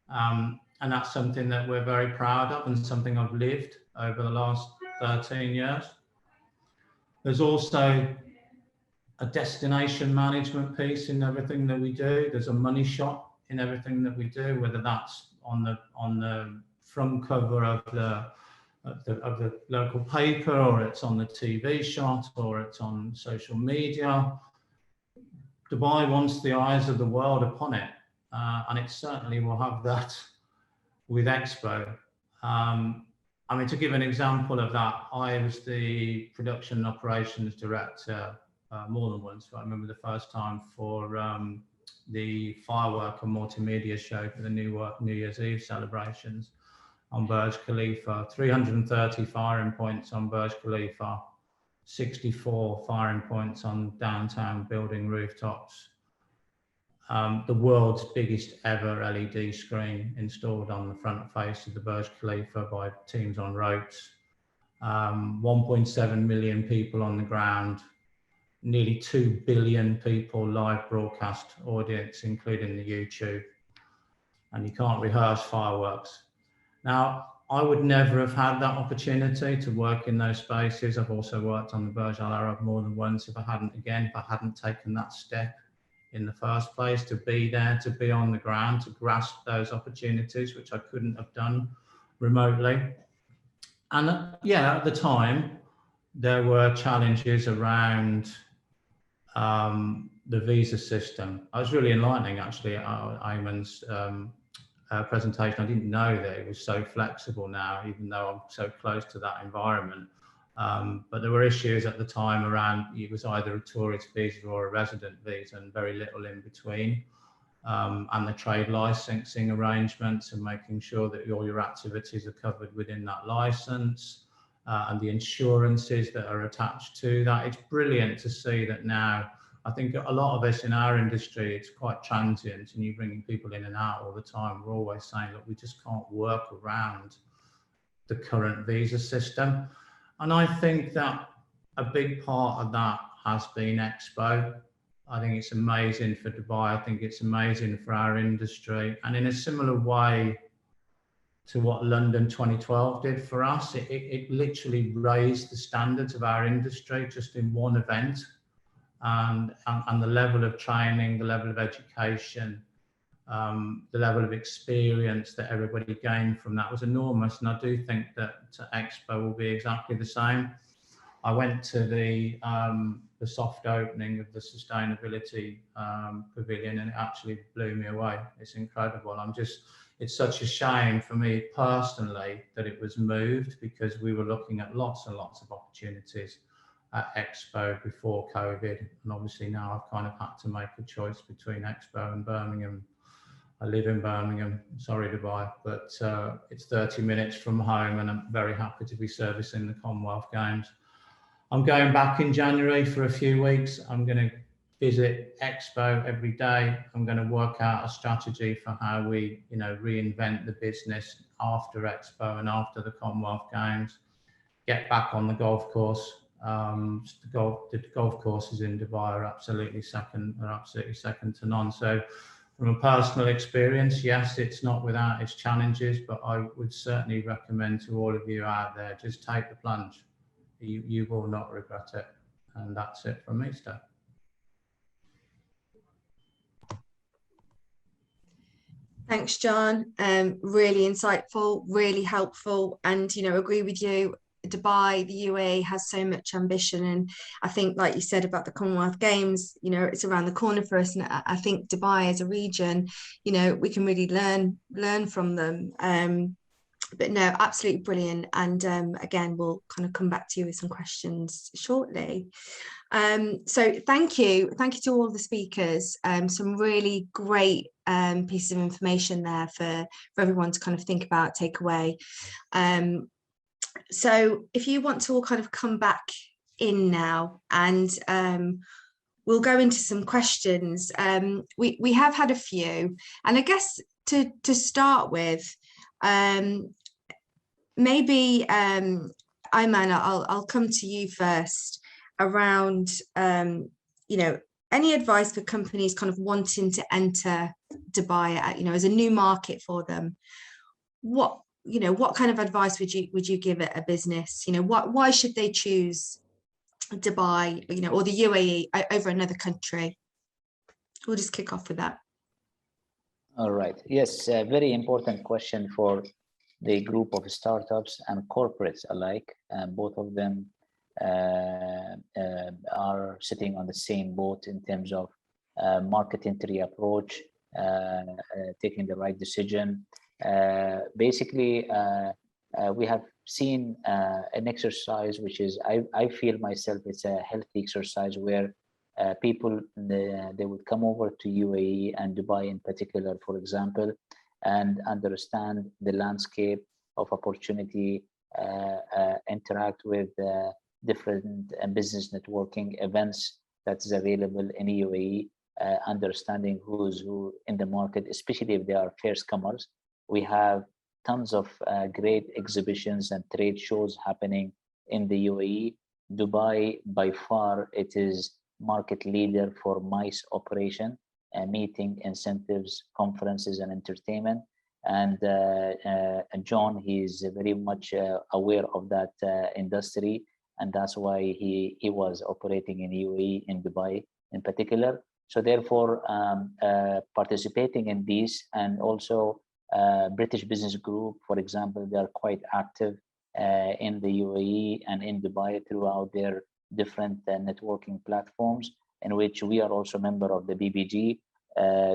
Speaker 6: And that's something that we're very proud of and something I've lived over the last 13 years. There's also a destination management piece in everything that we do. There's a money shot in everything that we do, whether that's on the front cover of the local paper, or it's on the TV shot, or it's on social media. Dubai wants the eyes of the world upon it, and it certainly will have that with Expo. I mean, to give an example of that, I was the production and operations director more than once. I remember the first time for the firework and multimedia show for the New Year's Eve celebrations on Burj Khalifa. 330 firing points on Burj Khalifa, 64 firing points on downtown building rooftops. The world's biggest ever LED screen installed on the front face of the Burj Khalifa by teams on ropes. 1.7 million people on the ground, nearly 2 billion people live broadcast audience, including the YouTube. And you can't rehearse fireworks. Now, I would never have had that opportunity to work in those spaces. I've also worked on the Burj Al Arab more than once. If I hadn't taken that step in the first place, to be there, to be on the ground, to grasp those opportunities, which I couldn't have done remotely. And yeah, at the time, there were challenges around the visa system. It was really enlightening, actually, Ayman's presentation. I didn't know that it was so flexible now, even though I'm so close to that environment. But there were issues at the time around it was either a tourist visa or a resident visa and very little in between. And the trade licensing arrangements and making sure that all your activities are covered within that license and the insurances that are attached to that. It's brilliant to see that now. I think a lot of us in our industry, it's quite transient, and you're bringing people in and out all the time. We're always saying that we just can't work around the current visa system. And I think that a big part of that has been Expo. I think it's amazing for Dubai. I think it's amazing for our industry. And in a similar way to what London 2012 did for us, it literally raised the standards of our industry just in one event. And the level of training, the level of education, the level of experience that everybody gained from that was enormous. And I do think that Expo will be exactly the same. I went to the soft opening of the sustainability pavilion, and it actually blew me away. It's incredible. It's such a shame for me personally that it was moved, because we were looking at lots and lots of opportunities at Expo before COVID, and obviously now I've kind of had to make a choice between Expo and Birmingham. I live in Birmingham, sorry Dubai, but it's 30 minutes from home, and I'm very happy to be servicing the Commonwealth Games. I'm going back in January for a few weeks. I'm going to visit Expo every day. I'm going to work out a strategy for how we, reinvent the business after Expo and after the Commonwealth Games. Get back on the golf course. The golf courses in Dubai are absolutely second to none. So from a personal experience, yes, it's not without its challenges, but I would certainly recommend to all of you out there, just take the plunge. You will not regret it. And that's it from me, Steph.
Speaker 1: Thanks, John. Really insightful, really helpful, and agree with you. Dubai, the UAE has so much ambition, and I think, like you said about the Commonwealth Games, it's around the corner for us, and I think Dubai as a region, we can really learn from them. But no, absolutely brilliant. And again, we'll kind of come back to you with some questions shortly. So thank you to all the speakers. Some really great pieces of information there for everyone to kind of think about, take away. So if you want to all kind of come back in now, and we'll go into some questions. We have had a few, and I guess to start with, maybe Ayman, I'll come to you first around any advice for companies kind of wanting to enter Dubai as a new market for them. What kind of advice would you give a business? Why should they choose Dubai, or the UAE over another country? We'll just kick off with that.
Speaker 4: All right. Yes, a very important question for the group of startups and corporates alike. Both of them are sitting on the same boat in terms of market entry approach, taking the right decision. Basically, we have seen an exercise which is, I feel myself, it's a healthy exercise where people, they would come over to UAE and Dubai in particular, for example, and understand the landscape of opportunity, interact with different business networking events that is available in UAE, understanding who's who in the market, especially if they are first comers. We have tons of great exhibitions and trade shows happening in the UAE. Dubai, by far, it is market leader for MICE operation, meeting, incentives, conferences, and entertainment. And John, he's very much aware of that industry, and that's why he was operating in UAE, in Dubai in particular. So therefore, participating in these, and also British Business Group, for example, they are quite active in the UAE and in Dubai throughout their different networking platforms. in which we are also member of the BBG.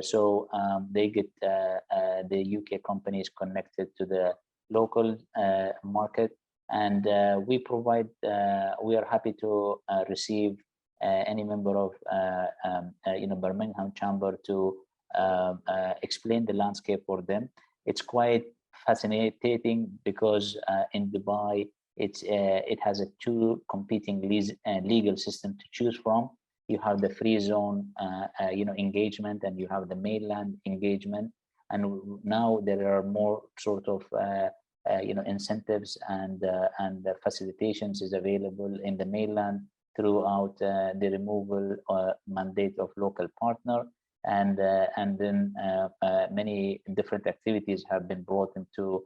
Speaker 4: So they get the UK companies connected to the local market, and we provide. We are happy to receive any member of Birmingham Chamber to explain the landscape for them. It's quite fascinating because in Dubai, it has a two competing legal system to choose from. You have the free zone, engagement, and you have the mainland engagement. And now there are more sort of, incentives and facilitations is available in the mainland throughout the removal mandate of local partner, and then many different activities have been brought into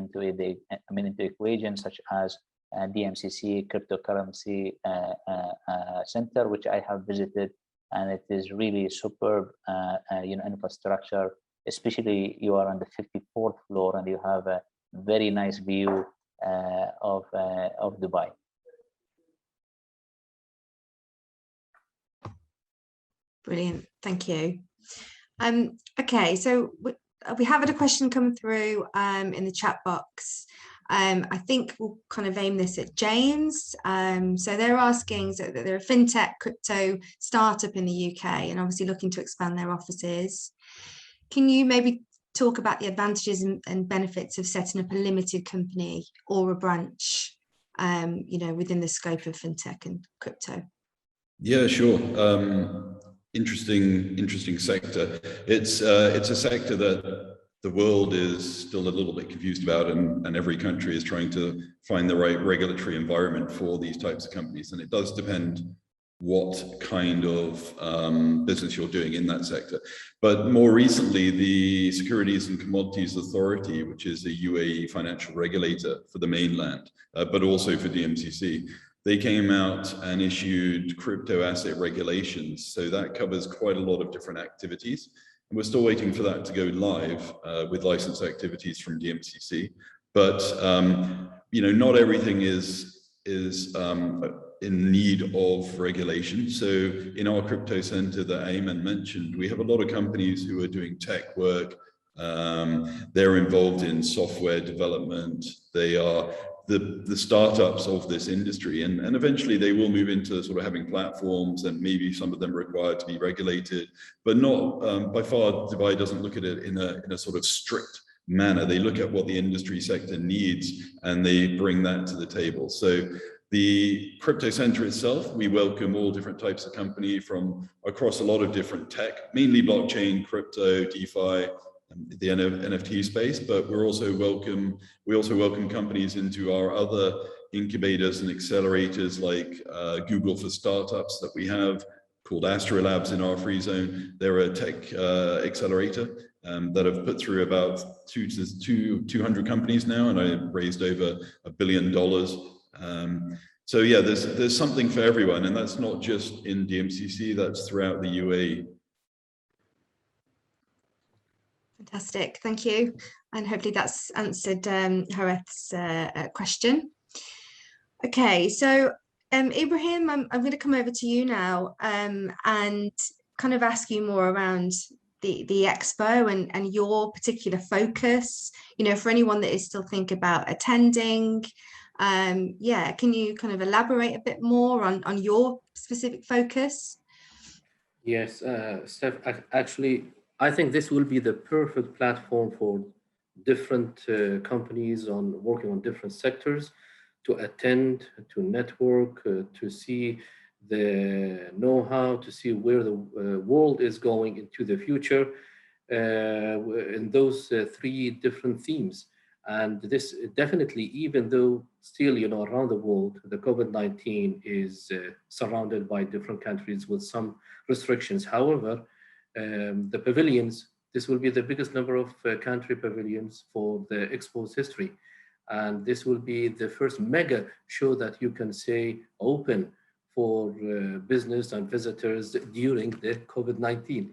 Speaker 4: into the equation, such as DMCC cryptocurrency center, which I have visited, and it is really superb infrastructure. Especially you are on the 54th floor and you have a very nice view of Dubai.
Speaker 1: Brilliant, thank you. Okay, so we have had a question come through in the chat box. I think we'll kind of aim this at James. So they're asking, so they're a fintech crypto startup in the UK and obviously looking to expand their offices. Can you maybe talk about the advantages and benefits of setting up a limited company or a branch, within the scope of fintech and crypto?
Speaker 5: Yeah, sure. Interesting sector. It's a sector that the world is still a little bit confused about, and every country is trying to find the right regulatory environment for these types of companies. And it does depend what kind of business you're doing in that sector. But more recently, the Securities and Commodities Authority, which is a UAE financial regulator for the mainland, but also for DMCC, they came out and issued crypto asset regulations. So that covers quite a lot of different activities. And we're still waiting for that to go live with license activities from DMCC. But not everything is in need of regulation. So in our crypto center that Ayman mentioned, we have a lot of companies who are doing tech work. They're involved in software development. They are the startups of this industry, and eventually they will move into sort of having platforms, and maybe some of them required to be regulated, but not by far. Dubai doesn't look at it in a sort of strict manner. They look at what the industry sector needs and they bring that to the table. So the crypto center itself, we welcome all different types of company from across a lot of different tech, mainly blockchain, crypto, DeFi, the NFT space, but we also welcome companies into our other incubators and accelerators like Google for Startups that we have, called Astra Labs in our free zone. They're a tech accelerator that have put through about 200 companies now, and I raised over $1 billion. So yeah, there's something for everyone, and that's not just in DMCC, that's throughout the UAE.
Speaker 1: Fantastic, thank you. And hopefully that's answered Hareth's question. Okay, so Ibrahim, I'm going to come over to you now and kind of ask you more around the Expo and your particular focus, for anyone that is still thinking about attending. Yeah, can you kind of elaborate a bit more on your specific focus?
Speaker 3: Yes, Steph, actually, I think this will be the perfect platform for different companies working on different sectors to attend, to network, to see the know-how, to see where the world is going into the future in those three different themes. And this definitely, even though still, around the world, the COVID-19 is surrounded by different countries with some restrictions. However, the pavilions, this will be the biggest number of country pavilions for the Expo's history. And this will be the first mega show that you can say open for business and visitors during the COVID-19.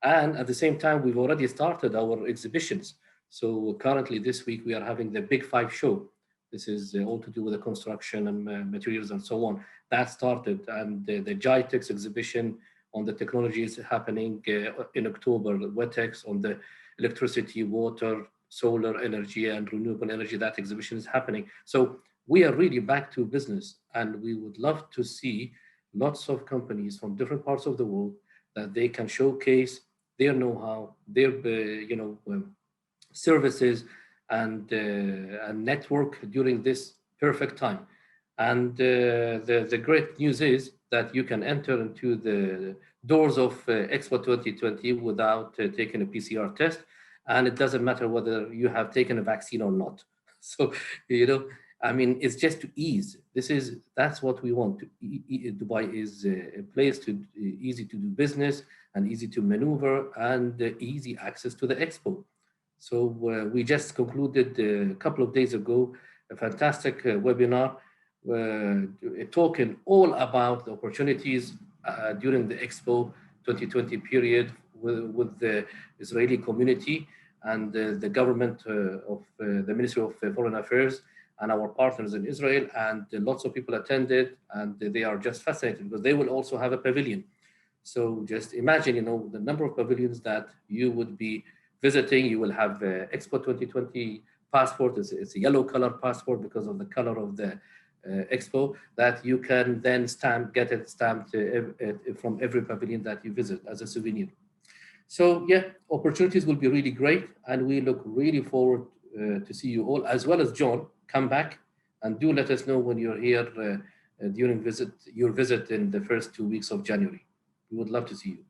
Speaker 3: And at the same time, we've already started our exhibitions. So currently this week, we are having the Big Five show. This is all to do with the construction and materials and so on. That started, and the GITEX exhibition on the technologies happening in October, WETEX on the electricity, water, solar energy, and renewable energy. That exhibition is happening. So we are really back to business, and we would love to see lots of companies from different parts of the world that they can showcase their know-how, their services, and network during this perfect time. And the great news is that you can enter into the doors of Expo 2020 without taking a PCR test, and it doesn't matter whether you have taken a vaccine or not. So, I mean, it's just to ease. That's what we want. Dubai is a place to easy to do business and easy to maneuver and easy access to the Expo. So we just concluded a couple of days ago a fantastic webinar talking all about the opportunities during the Expo 2020 period with the Israeli community and the government of the Ministry of Foreign Affairs and our partners in Israel, and lots of people attended, and they are just fascinated because they will also have a pavilion. So just imagine, the number of pavilions that you would be visiting. You will have Expo 2020 passport. It's a yellow color passport because of the color of the Expo that you can then get it stamped from every pavilion that you visit as a souvenir. So yeah, opportunities will be really great, and we look really forward to see you all, as well as John. Come back and do let us know when you're here during your visit in the first 2 weeks of January. We would love to see you.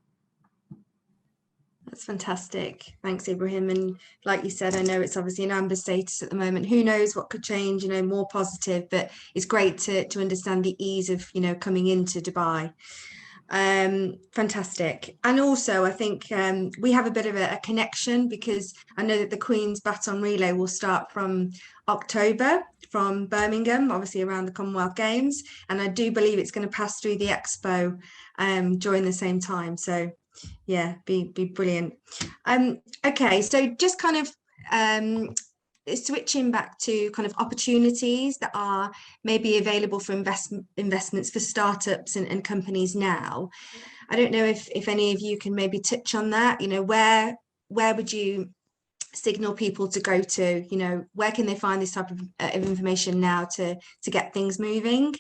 Speaker 1: That's fantastic. Thanks, Ibrahim. And like you said, I know it's obviously an amber status at the moment. Who knows what could change, more positive, but it's great to understand the ease of, coming into Dubai. Fantastic. And also, I think we have a bit of a connection, because I know that the Queen's Baton Relay will start from October from Birmingham, obviously around the Commonwealth Games. And I do believe it's going to pass through the Expo during the same time. So yeah, be brilliant. Okay, so just kind of switching back to kind of opportunities that are maybe available for investments for startups and companies now. I don't know if any of you can maybe touch on that. Where would you signal people to go to? Where can they find this type of information now to get things moving?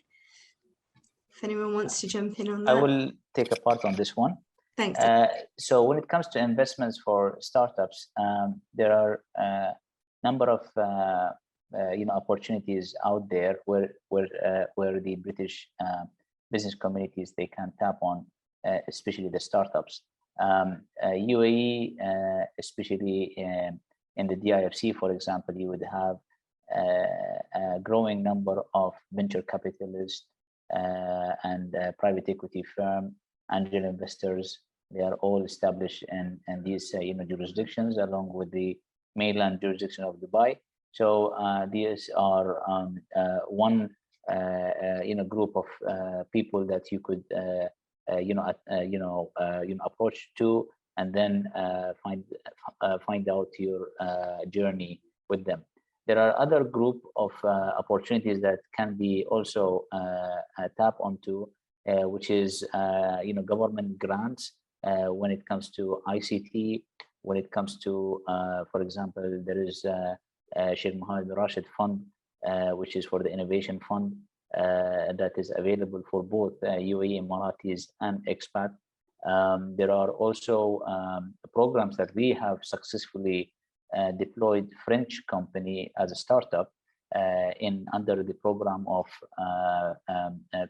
Speaker 1: If anyone wants to jump in on that.
Speaker 4: I will take a part on this one.
Speaker 1: Thanks.
Speaker 4: So when it comes to investments for startups, there are a number of opportunities out there where the British business communities they can tap on, especially the startups. UAE, especially in the DIFC, for example, you would have a growing number of venture capitalists and private equity firm, angel investors. They are all established in these jurisdictions, along with the mainland jurisdiction of Dubai. So these are one group of people that you could approach to, and then find out your journey with them. There are other group of opportunities that can be also tap onto, which is government grants when it comes to ICT, when it comes to, for example, there is Sheikh Mohammed Rashid Fund, which is for the Innovation Fund, that is available for both UAE, Emiratis, and expat. There are also programs that we have successfully deployed French company as a startup under the program of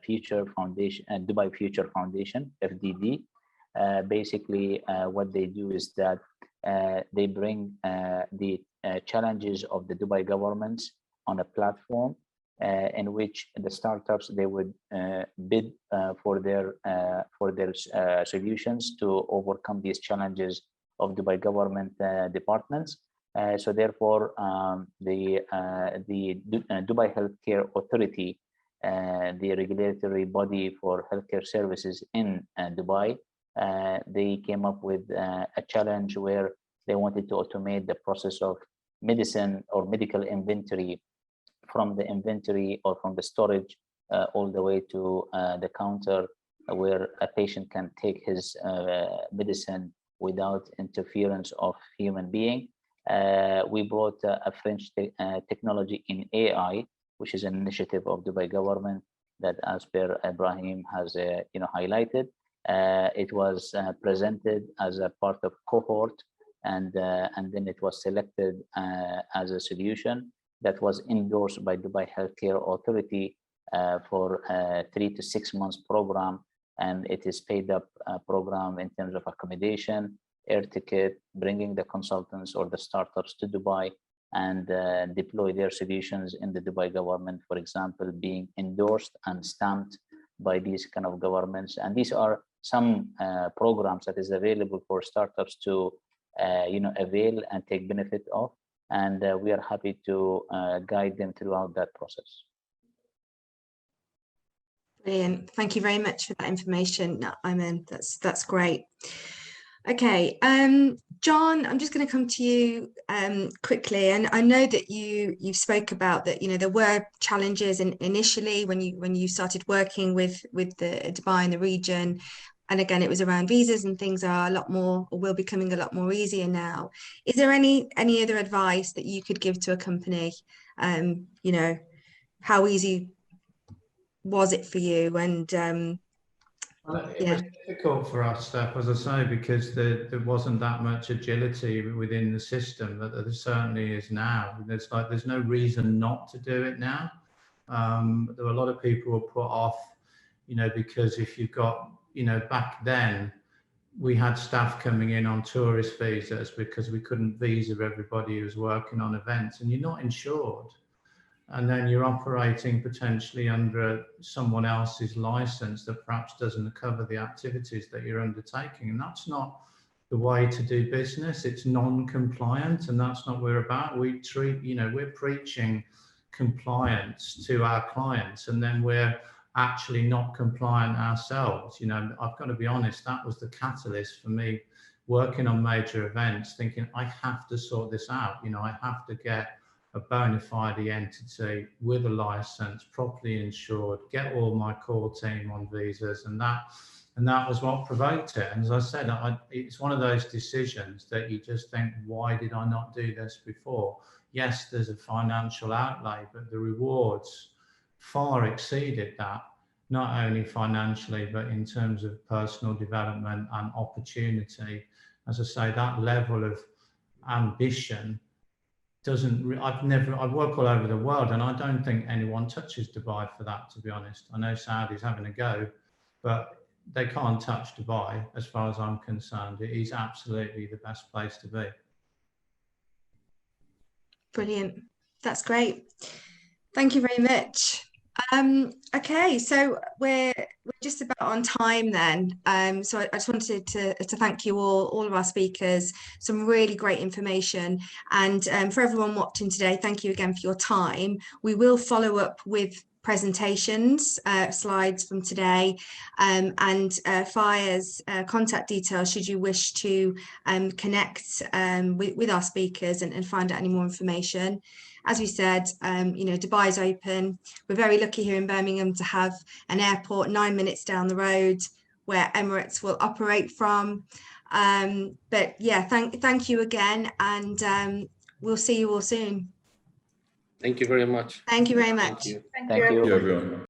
Speaker 4: Future Foundation, Dubai Future Foundation, FDD. Basically, what they do is that they bring the challenges of the Dubai governments on a platform in which the startups they would bid for their solutions to overcome these challenges of Dubai government departments. So therefore, the Dubai Healthcare Authority, the regulatory body for healthcare services in Dubai, they came up with a challenge where they wanted to automate the process of medicine or medical inventory from the inventory or from the storage all the way to the counter where a patient can take his medicine without interference of human being. We brought a French technology in AI, which is an initiative of Dubai government that, as per Ibrahim has highlighted. It was presented as a part of cohort, and then it was selected as a solution that was endorsed by Dubai Healthcare Authority for a 3 to 6 months program, and it is paid up program in terms of accommodation, air ticket, bringing the consultants or the startups to Dubai and deploy their solutions in the Dubai government, for example, being endorsed and stamped by these kind of governments. And these are some programs that is available for startups to avail and take benefit of, and we are happy to guide them throughout that process.
Speaker 1: Brilliant. Thank you very much for that information, Ayman. That's great. Okay, John, I'm just going to come to you quickly, and I know that you spoke about that. There were challenges initially when you started working with the Dubai and the region, and again it was around visas, and things are a lot more, or will be becoming a lot more easier now. Is there any other advice that you could give to a company? How easy was it for you? And
Speaker 6: well, it was difficult for us, Steph, as I say, because there wasn't that much agility within the system that there certainly is now. There's no reason not to do it now. There were a lot of people who were put off, because if you've got, back then we had staff coming in on tourist visas because we couldn't visa everybody who was working on events, and you're not insured. And then you're operating potentially under someone else's license that perhaps doesn't cover the activities that you're undertaking. And that's not the way to do business. It's non-compliant, and that's not what we're about. We treat, we're preaching compliance to our clients, and then we're actually not compliant ourselves. I've got to be honest, that was the catalyst for me working on major events, thinking I have to sort this out. I have to get a bona fide entity with a license, properly insured, get all my core team on visas, and that was what provoked it. And as I said, it's one of those decisions that you just think, why did I not do this before? Yes, there's a financial outlay, but the rewards far exceeded that, not only financially, but in terms of personal development and opportunity. As I say, that level of ambition I work all over the world, and I don't think anyone touches Dubai for that, to be honest. I know Saudi's having a go, but they can't touch Dubai as far as I'm concerned. It is absolutely the best place to be.
Speaker 1: Brilliant. That's great. Thank you very much. Okay, so we're just about on time then. So I just wanted to thank you all of our speakers, some really great information. And for everyone watching today, thank you again for your time. We will follow up with presentations, slides from today, and Fire's contact details should you wish to connect with our speakers and find out any more information. As we said, Dubai is open. We're very lucky here in Birmingham to have an airport 9 minutes down the road where Emirates will operate from. But yeah, thank you again, and we'll see you all soon.
Speaker 3: Thank you very much.
Speaker 1: Thank you very much.
Speaker 3: Thank you.
Speaker 2: Thank you,
Speaker 4: Thank you.
Speaker 5: everyone.